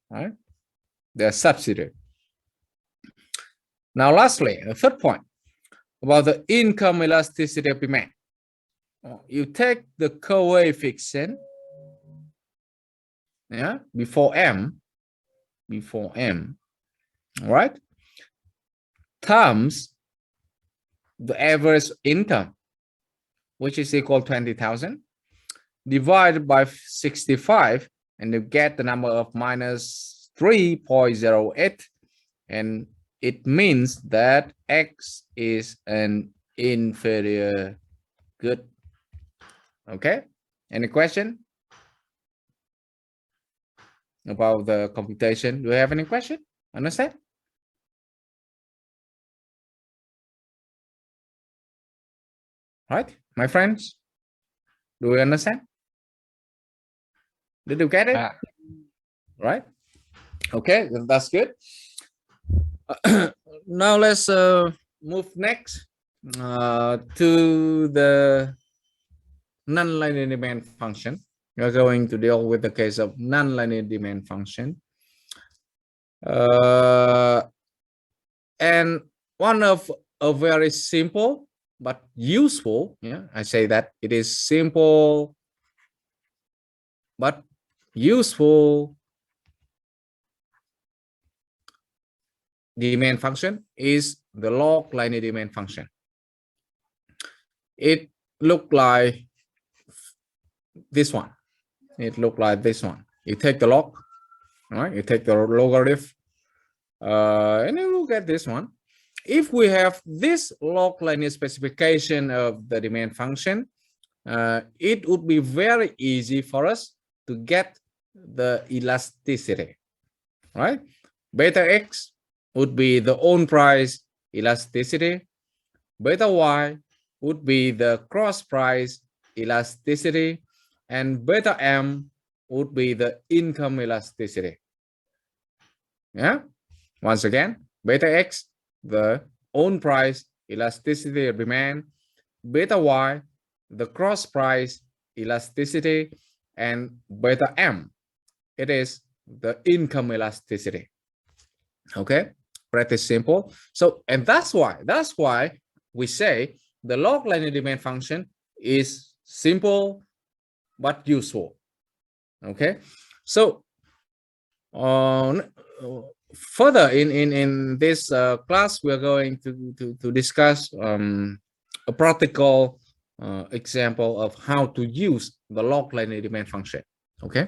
right? They're substitute. Now, lastly, the third point about the income elasticity of demand. You take the coefficient, yeah, before M, right, times the average income, which is equal to 20,000, divided by 65, and you get the number of -3.08, and it means that X is an inferior good. Okay, any question about the computation? Do you have any question? Understand? right, my friends? Do you understand? Did you get it? Right? Okay, that's good. Now let's move next to the non-linear demand function. We're going to deal with the case of non-linear demand function. And one of a very simple but useful, I say that it is simple but useful demand function is the log linear demand function. It look like this one. It look like this one. You take the log, right? You take the logarithm, and you will get this one. If we have this log linear specification of the demand function, it would be very easy for us to get the elasticity, right? Beta x would be the own price elasticity. Beta y would be the cross price elasticity, and beta m would be the income elasticity. Yeah, once again, beta x, the own price elasticity of demand, beta y, the cross price elasticity, and beta m, it is the income elasticity. Okay, pretty simple. So, and that's why we say the log linear demand function is simple but useful. Okay, so further in this class, we are going to discuss a practical example of how to use the log linear demand function. Okay,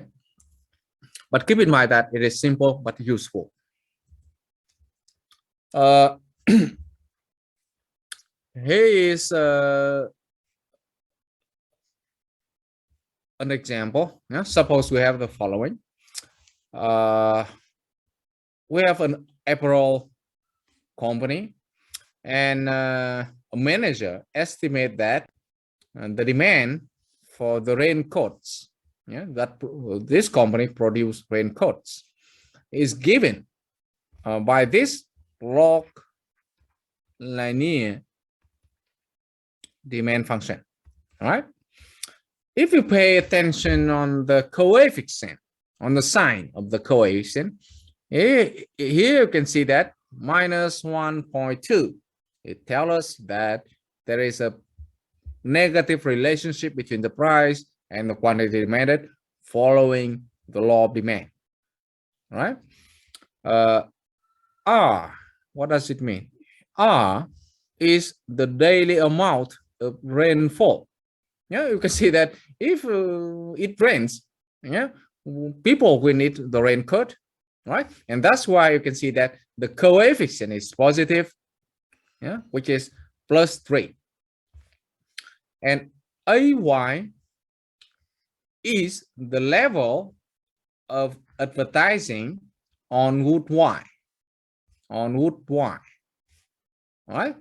but keep in mind that it is simple but useful. Here is an example. Yeah? Suppose we have the following. We have an apparel company, and a manager estimate that the demand for the raincoats, that this company produce raincoats, is given by this log linear demand function. All right. If you pay attention on the coefficient, on the sign of the coefficient, here you can see that minus 1.2. It tells us that there is a negative relationship between the price and the quantity demanded following the law of demand. All right. R, what does it mean? R is the daily amount of rainfall. Yeah, you can see that if it rains, people will need the raincoat, right? And that's why you can see that the coefficient is positive, which is plus 3. And AY is the level of advertising on route Y. On route Y. All right.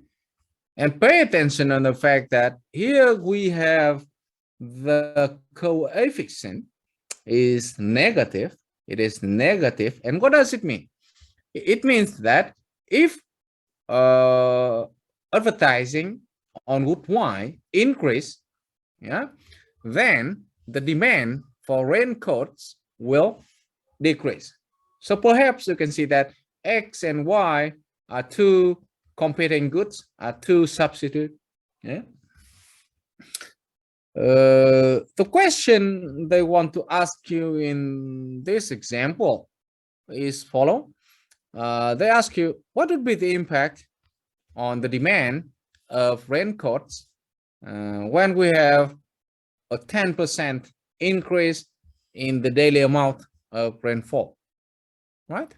And pay attention on the fact that here we have the coefficient is negative. It is negative. And what does it mean? It means that if advertising on route Y increase, then the demand for raincoats will decrease. So perhaps you can see that X and Y are two competing goods, are two substitute. The question they want to ask you in this example is follow. They ask you, what would be the impact on the demand of raincoats when we have a 10% increase in the daily amount of rainfall, right?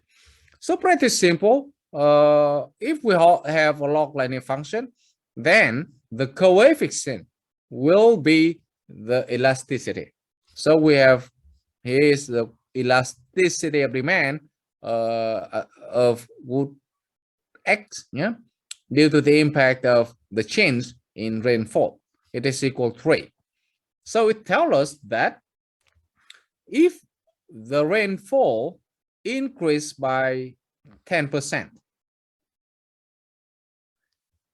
So pretty simple. If we have a log linear function, then the coefficient will be the elasticity. So we have, here is the elasticity of demand of root X, due to the impact of the change in rainfall. it is equal 3. So it tells us that if the rainfall increase by 10%,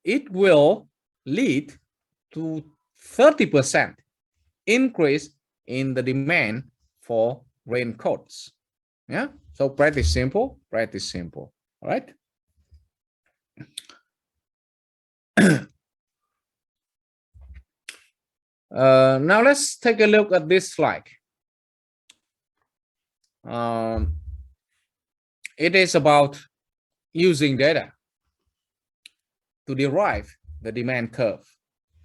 it will lead to 30% increase in the demand for raincoats. Yeah, so pretty simple, all right. Now let's take a look at this slide. It is about using data to derive the demand curve,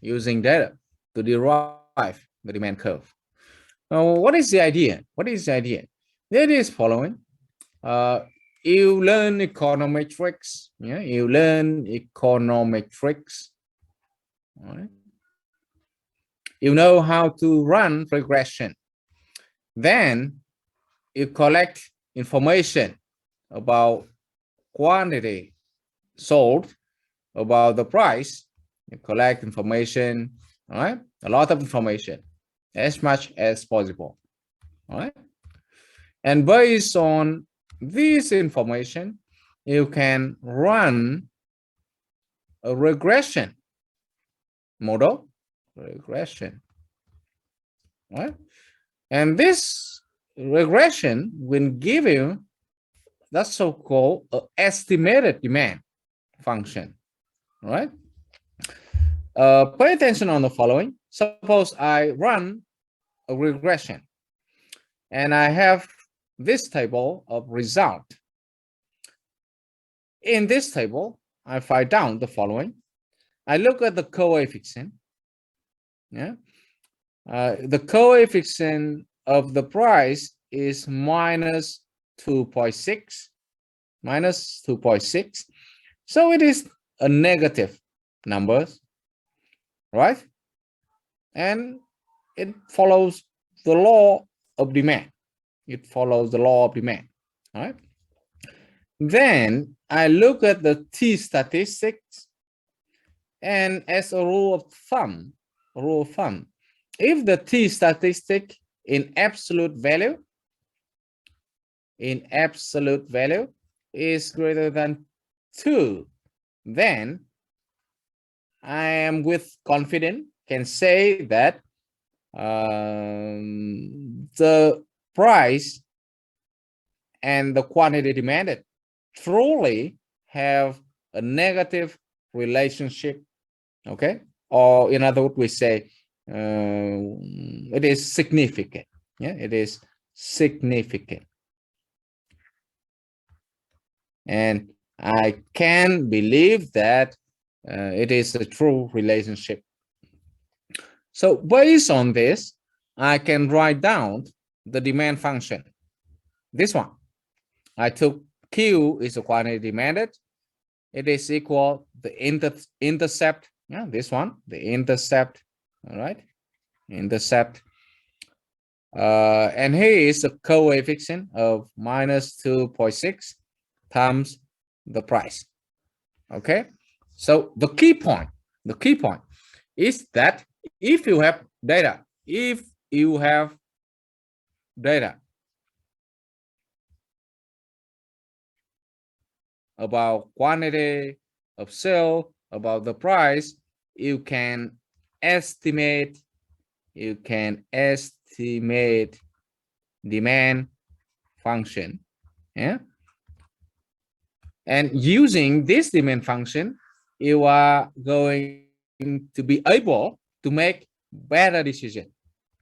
using data to derive the demand curve. What is the idea? What is the idea? The idea is following. You learn econometrics. Yeah, you learn econometrics. All right. You know how to run regression. Then you collect information about quantity sold, about the price. You collect information, all right? A lot of information, as much as possible, all right? And based on this information, you can run a regression model, regression, right? And this regression will give you that so-called estimated demand function, right? Pay attention on the following. Suppose I run a regression and I have this table of result. In this table, I write down the following. I look at the coefficient. Yeah, the coefficient of the price is minus 2.6, minus 2.6. So it is a negative number, right? And it follows the law of demand. It follows the law of demand, all right? Then I look at the t statistics, and as a rule of thumb, if the t statistic in absolute value is greater than 2, then I am with confidence can say that the price and the quantity demanded truly have a negative relationship, okay? Or in other words, we say it is significant. Yeah, it is significant. And I can believe that it is a true relationship. So based on this, I can write down the demand function. This one, I took Q is the quantity demanded. It is equal the intercept. Yeah, this one, the intercept. All right, intercept. And here is the coefficient of minus 2.6 times the price. Okay, so the key point is that if you have data, about quantity of sale, about the price, you can estimate demand function. Yeah, and using this demand function, you are going to be able to make better decision.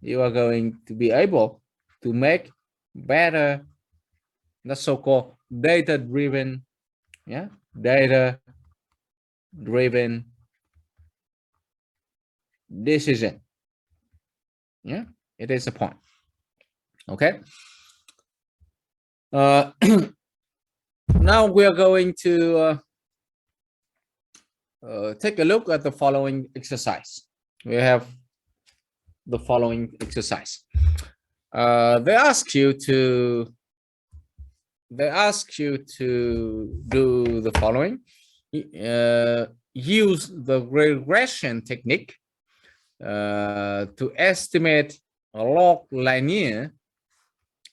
You are going to be able to make better, the so-called data-driven, yeah, data-driven decision. Yeah, it is a point. Okay. Now we are going to take a look at the following exercise. We have the following exercise. They ask you to do the following. Use the regression technique to estimate a log linear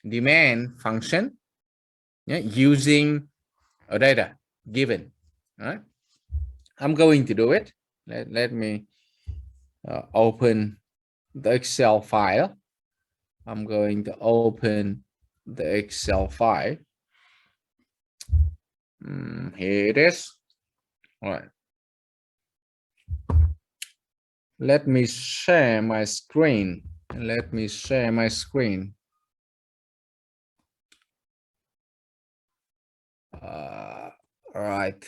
demand function, using a data given. All right, I'm going to do it. Let me open the Excel file. I'm going to open the Excel file. Here it is. All right. Let me share my screen. Let me share my screen. All right.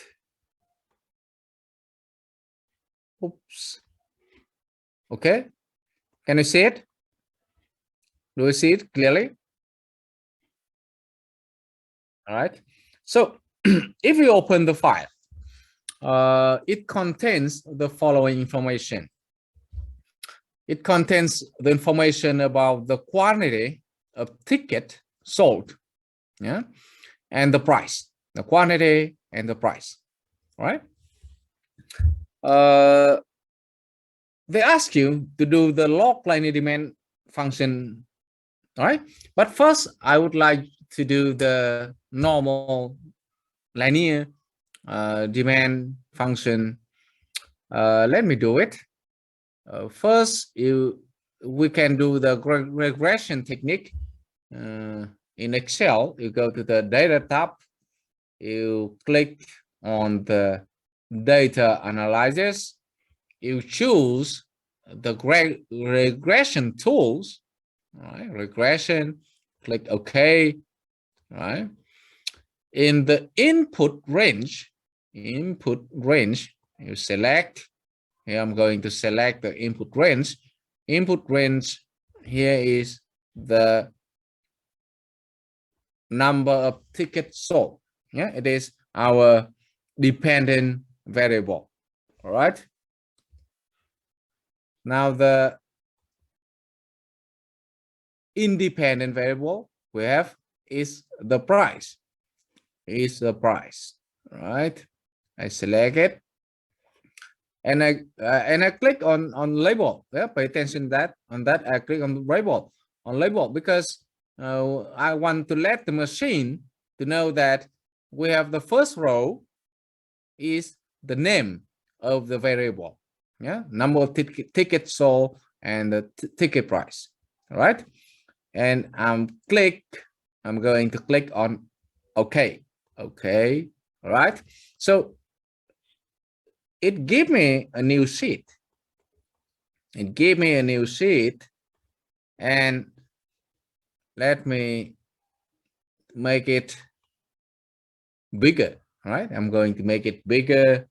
Oops. Okay. Can you see it? Do you see it clearly? All right. So if you open the file, it contains the following information. It contains the information about the quantity of ticket sold, yeah, and the price, the quantity and the price. All right. They ask you to do the log linear demand function. All right. But first, I would like to do the normal linear demand function. Let me do it. First, we can do the regression technique. In Excel, you go to the data tab, you click on the data analysis, you choose the regression tools, right? Regression, click OK, right? In the input range, you select. Here I'm going to select the input range. Input range here is the number of tickets sold. Yeah, it is our dependent variable. All right. Now the independent variable we have is the price. All right. I select it. And I click on label. Yeah, pay attention that on that I click on label because I want to let the machine to know that we have the first row is the name of the variable. Yeah, number of tickets sold and the ticket price. All right, and I'm going to click on OK. Okay. All right. So it gave me a new sheet. And let me make it bigger. All right, I'm going to make it bigger.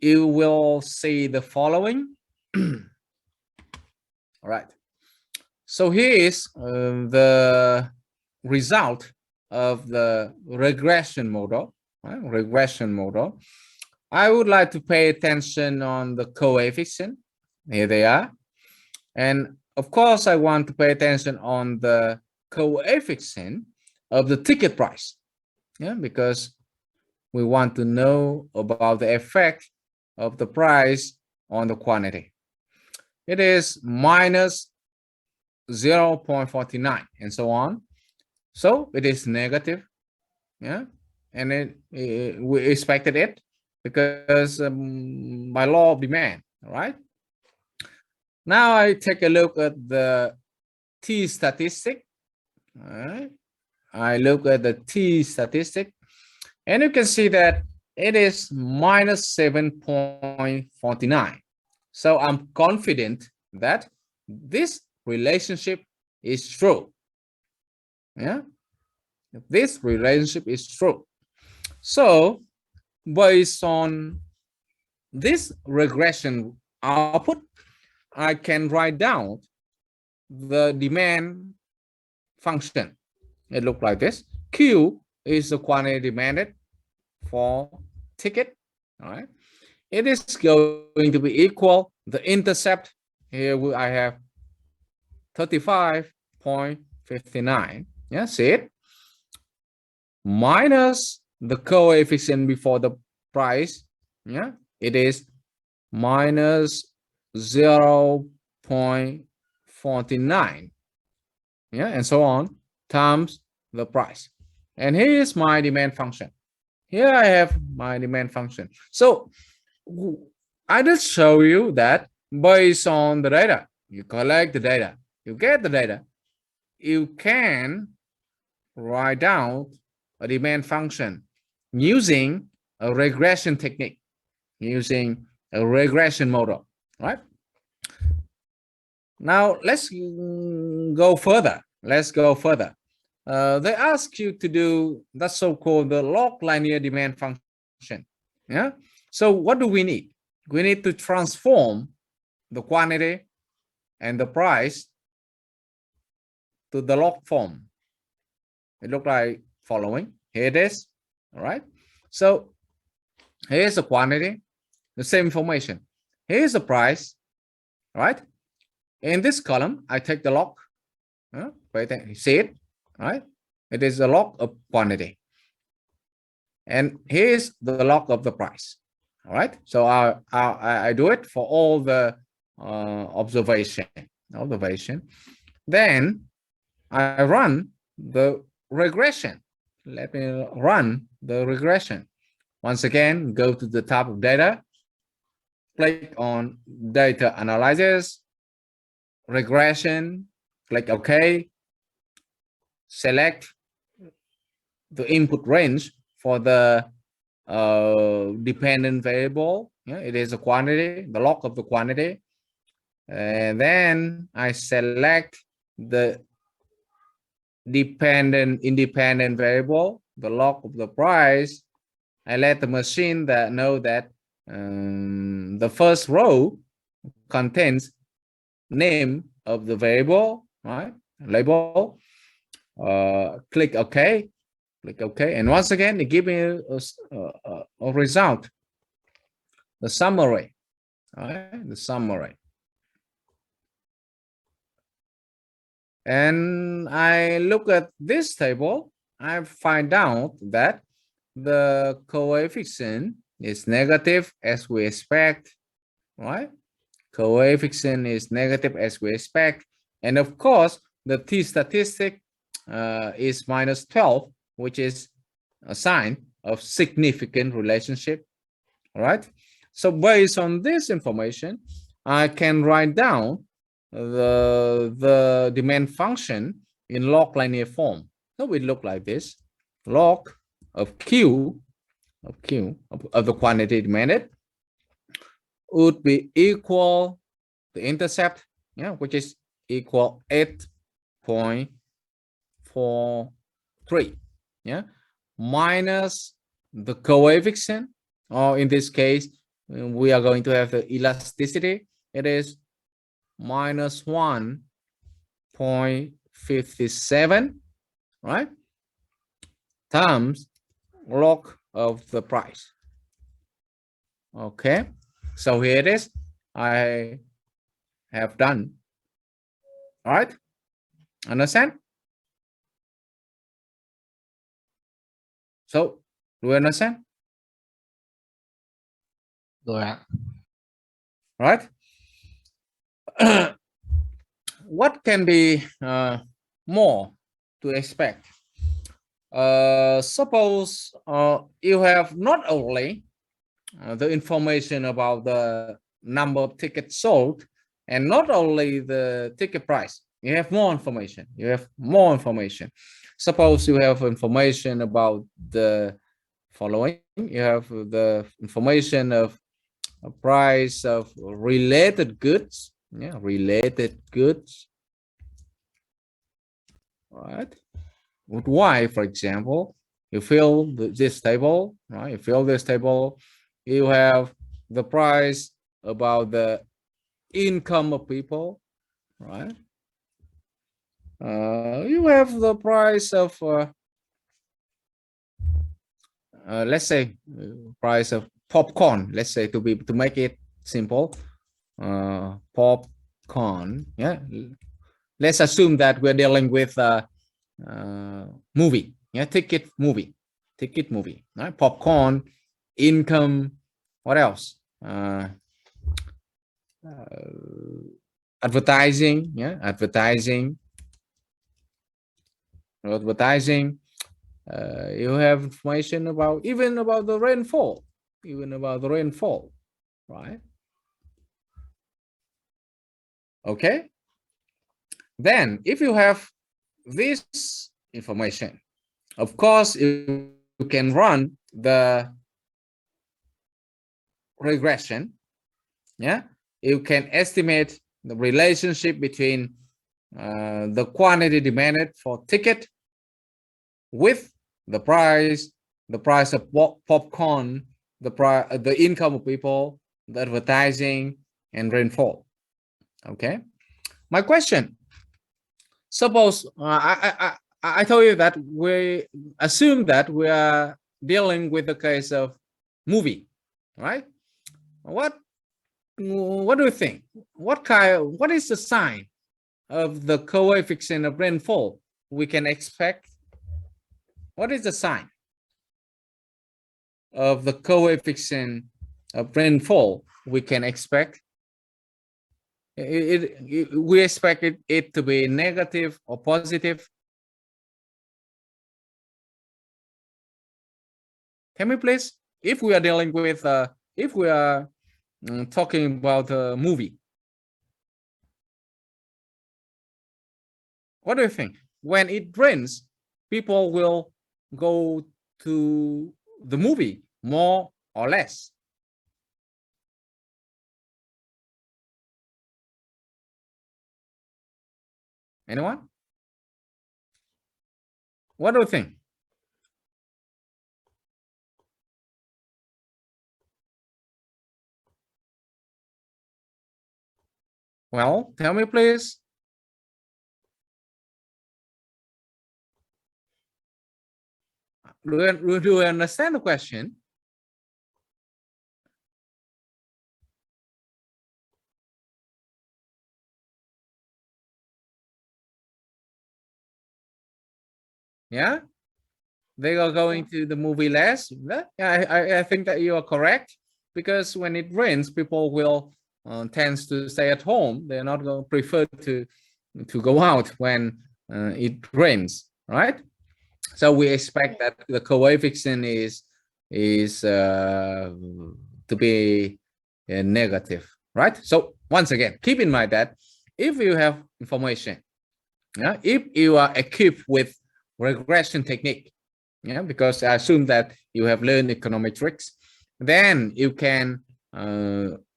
You will see the following. All right, so here is the result of the regression model. Right? Regression model. I would like to pay attention on the coefficient. Here they are. And of course, I want to pay attention on the coefficient of the ticket price. Yeah, because we want to know about the effect of the price on the quantity. It is minus 0.49 and so on. So it is negative. Yeah, and we expected it because by law of demand. All right. Now I take a look at the T statistic. All right. I look at the T statistic, and you can see that it is minus 7.49. So I'm confident that this relationship is true. Yeah, this relationship is true. So based on this regression output, I can write down the demand function. It looks like this. Q is the quantity demanded for ticket. All right. It is going to be equal the intercept. Here I have 35.59. Yeah, see it? Minus the coefficient before the price. Yeah, it is minus 0.49, yeah, and so on, times the price. And here is my demand function. Here I have my demand function. So I just show you that based on the data, you collect the data, you get the data, you can write down a demand function using a regression technique, using a regression model, right? Now let's go further. Let's go further. They ask you to do that's so-called the log linear demand function. Yeah. So what do we need? We need to transform the quantity and the price to the log form. It looks like following. Here it is. All right. So here's the quantity, the same information. Here's the price. All right. In this column, I take the log. See it, right? It is the log of quantity. And here's the log of the price. All right. So I do it for all the observation. Then I run the regression. Let me run the regression. Once again, go to the top of data, click on data analysis, regression, click OK, select the input range for the dependent variable. Yeah, it is a quantity, the log of the quantity. And then I select the independent variable, the log of the price. I let the machine know that the first row contains name of the variable, right? Label. Click OK. Click OK. And once again, it gives me a result, the summary. Right? The summary. And I look at this table, I find out that the coefficient is negative as we expect, right? Coefficient is negative as we expect. And of course, the t statistic is minus 12, which is a sign of significant relationship, all right? So based on this information, I can write down the demand function in log linear form. So it look like this: log of Q of the quantity demanded would be equal the intercept, yeah, which is equal 8.43, yeah, minus the coefficient, or in this case, we are going to have the elasticity. It is minus 1.57, right? Times log of the price. Okay, so here it is. I have done. All right, understand? So, do you understand? Rồi ạ. Right? What can be more to expect? Suppose you have not only the information about the number of tickets sold and not only the ticket price, you have more information. Suppose you have information about the following. You have the information of a price of related goods. Yeah, related goods. All right. With Y, for example, you fill this table, right? You fill this table. You have the price about the income of people, right? You have the price of let's say price of popcorn. Let's say to make it simple, popcorn. Yeah. Let's assume that we're dealing with movie. Yeah, ticket movie, right? Popcorn, income. What else? advertising, advertising. You have information about even about the rainfall, right? Okay. Then, if you have this information, of course, you can run the regression. Yeah, you can estimate the relationship between the quantity demanded for ticket with the price of popcorn, the income of people, the advertising, and rainfall. Okay, my question: suppose I told you that we assume that we are dealing with the case of movie, right? What do you think? What is the sign of the coefficient of rainfall we can expect? What is the sign of the coefficient of rainfall we can expect? We expect it to be negative or positive. Tell me, please, if we are dealing with, if we are talking about a movie, what do you think? When it rains, people will go to the movie more or less? Anyone? What do you think? Well, tell me, please. Do you understand the question? Yeah, they are going to the movie less. I think that you are correct, because when it rains, people will tends to stay at home. They're not going to prefer to go out when it rains, right? So we expect that the coefficient is to be negative, right? So once again, keep in mind that if you have information, if you are equipped with regression technique, because I assume that you have learned econometrics, then you can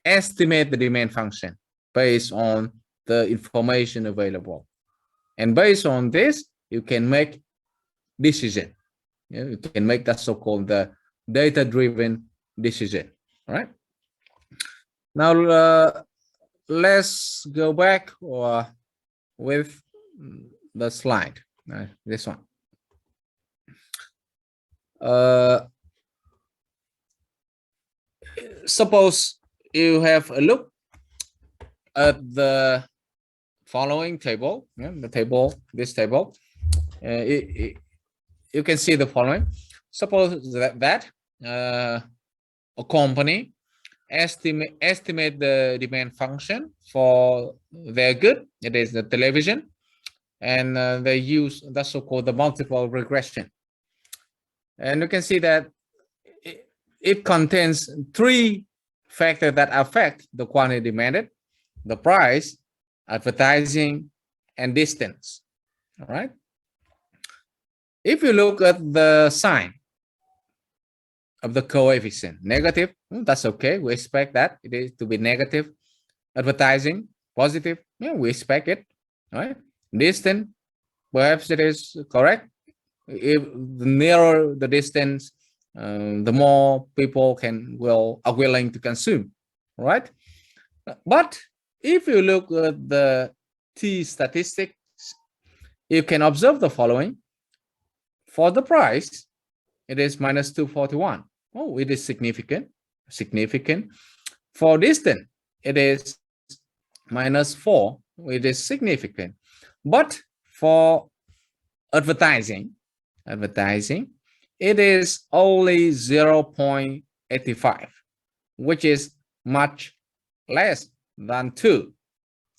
estimate the demand function based on the information available, and based on this, you can make decision. You can make that so-called the data-driven decision. All right. Now let's go back with the slide. This one. Suppose you have a look at the following table. This table. You can see the following. Suppose that a company estimate the demand function for their good. It is the television, and they use the so-called the multiple regression. And you can see that it contains three factors that affect the quantity demanded: the price, advertising, and distance. All right. If you look at the sign of the coefficient, negative, that's okay. We expect that it is to be negative. Advertising, positive, we expect it. All right. Distance, perhaps it is correct. If the nearer the distance, the more people are willing to consume. All right. But if you look at the T statistics, you can observe the following. For the price, it is minus 241. Oh, it is significant. For distance, it is minus 4. It is significant. But for advertising, it is only 0.85, which is much less. than 2.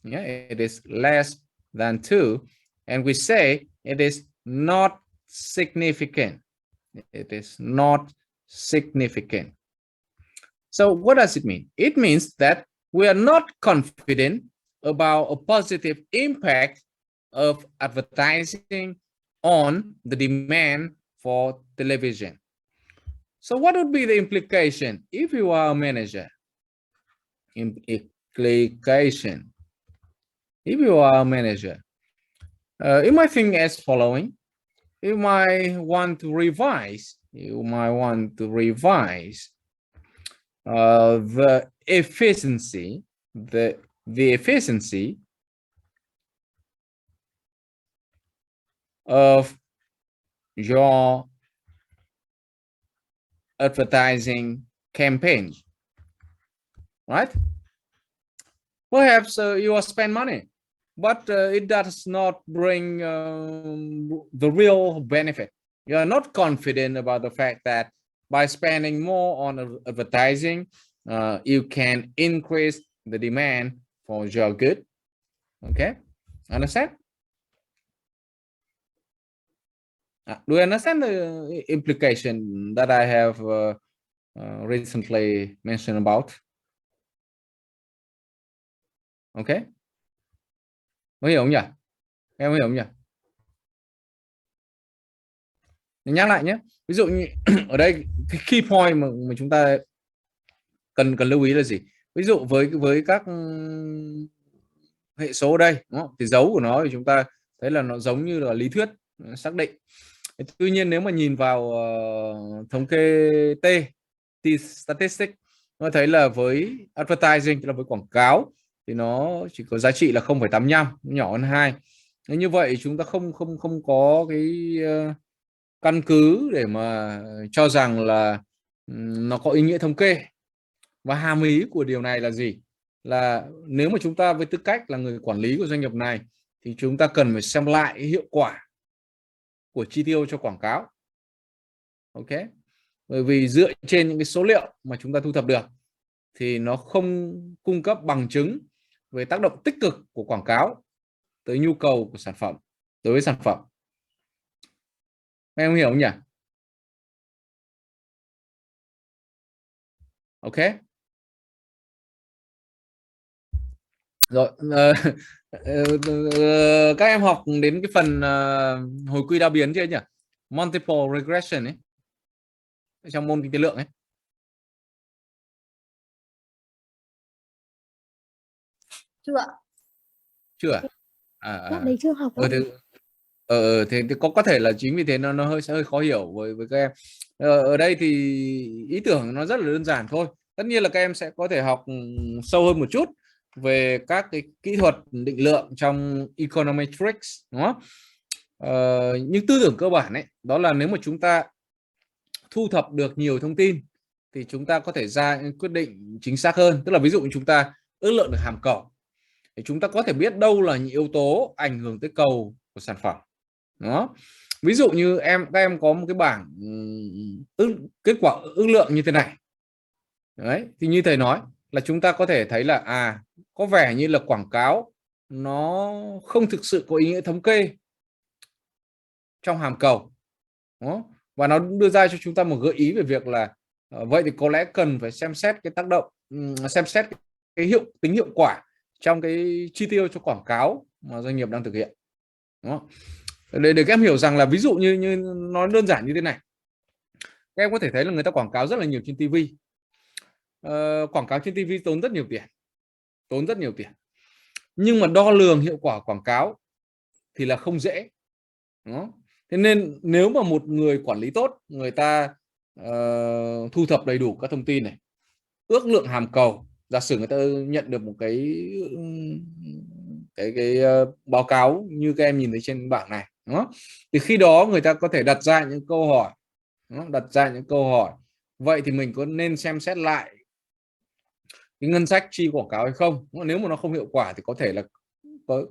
Yeah, it is less than 2. And we say it is not significant. It is not significant. So what does it mean? It means that we are not confident about a positive impact of advertising on the demand for television. So what would be the implication if you are a manager? Implication. If you are a manager, you might think as following. You might want to revise. The efficiency, the efficiency of your advertising campaign, right? Perhaps you will spend money, but it does not bring the real benefit. You are not confident about the fact that by spending more on advertising, you can increase the demand for your good. Okay, understand? Do you understand the implication that I have recently mentioned about? Okay, có hiểu không nhỉ? Em có hiểu không nhỉ? Nhắc lại nhé. Ví dụ như ở đây cái key point mà chúng ta cần lưu ý là gì? Ví dụ với các hệ số đây, đúng không? Thì dấu của nó thì chúng ta thấy là nó giống như là lý thuyết xác định. Tuy nhiên nếu mà nhìn vào thống kê T statistic, nó thấy là với advertising, tức là với quảng cáo, thì nó chỉ có giá trị là 0,85, nhỏ hơn 2. Như vậy chúng ta không có cái căn cứ để mà cho rằng là nó có ý nghĩa thống kê. Và hàm ý của điều này là gì? Là nếu mà chúng ta với tư cách là người quản lý của doanh nghiệp này thì chúng ta cần phải xem lại hiệu quả của chi tiêu cho quảng cáo. Ok, bởi vì dựa trên những cái số liệu mà chúng ta thu thập được thì nó không cung cấp bằng chứng về tác động tích cực của quảng cáo tới nhu cầu của sản phẩm, đối với sản phẩm. Em hiểu không nhỉ? Ok. Rồi, các em học đến cái phần hồi quy đa biến chưa nhỉ? Multiple Regression ấy, trong môn kinh tế lượng ấy. Chưa ạ. Chưa à? Đấy chưa học. Thế có thể là chính vì thế nó hơi khó hiểu với các em. Ở đây thì ý tưởng nó rất là đơn giản thôi. Tất nhiên là các em sẽ có thể học sâu hơn một chút về các cái kỹ thuật định lượng trong econometrics, đúng không? Nhưng tư tưởng cơ bản ấy, đó là nếu mà chúng ta thu thập được nhiều thông tin thì chúng ta có thể ra những quyết định chính xác hơn. Tức là ví dụ chúng ta ước lượng được hàm cầu thì chúng ta có thể biết đâu là những yếu tố ảnh hưởng tới cầu của sản phẩm. Đó. Ví dụ như các em có một cái bảng kết quả ước lượng như thế này. Đấy, thì như thầy nói là chúng ta có thể thấy là có vẻ như là quảng cáo nó không thực sự có ý nghĩa thống kê trong hàm cầu. Đó. Và nó đưa ra cho chúng ta một gợi ý về việc là vậy thì có lẽ cần phải xem xét cái tác động, xem xét cái tính hiệu quả trong cái chi tiêu cho quảng cáo mà doanh nghiệp đang thực hiện. Đó. Để các em hiểu rằng là ví dụ như nó đơn giản như thế này, các em có thể thấy là người ta quảng cáo rất là nhiều trên TV. Quảng cáo trên TV tốn rất nhiều tiền, nhưng mà đo lường hiệu quả quảng cáo thì là không dễ. Đó. Thế nên nếu mà một người quản lý tốt, người ta thu thập đầy đủ các thông tin này, ước lượng hàm cầu, giả sử người ta nhận được một cái báo cáo như các em nhìn thấy trên bảng này, đúng không? Thì khi đó người ta có thể đặt ra những câu hỏi, vậy thì mình có nên xem xét lại cái ngân sách chi quảng cáo hay không? Nếu mà nó không hiệu quả thì có thể là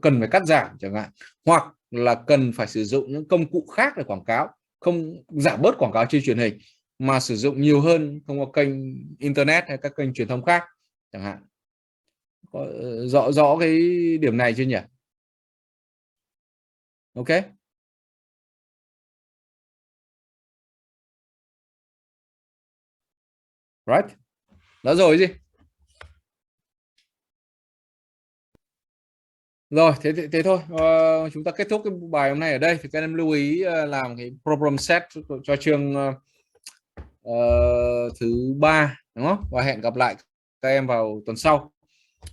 cần phải cắt giảm chẳng hạn, hoặc là cần phải sử dụng những công cụ khác để quảng cáo, không giảm bớt quảng cáo trên truyền hình mà sử dụng nhiều hơn thông qua kênh internet hay các kênh truyền thông khác chẳng hạn. Có rõ cái điểm này chưa nhỉ? Ok. Right. Đó rồi gì? Rồi, thế thôi. Chúng ta kết thúc cái bài hôm nay ở đây. Thì các em lưu ý làm cái problem set cho chương thứ 3, đúng không? Và hẹn gặp lại các em vào tuần sau.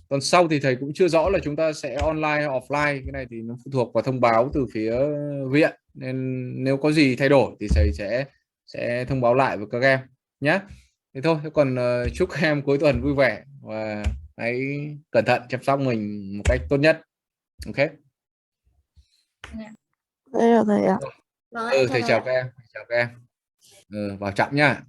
Tuần sau thì thầy cũng chưa rõ là chúng ta sẽ online hay offline, cái này thì nó phụ thuộc vào thông báo từ phía viện, nên nếu có gì thay đổi thì thầy sẽ thông báo lại với các em nhé. Thế thôi, thế còn chúc các em cuối tuần vui vẻ và hãy cẩn thận chăm sóc mình một cách tốt nhất. Ok. Đây là thầy ạ. Thầy chào các em. Chào các em. Bảo trọng nhá.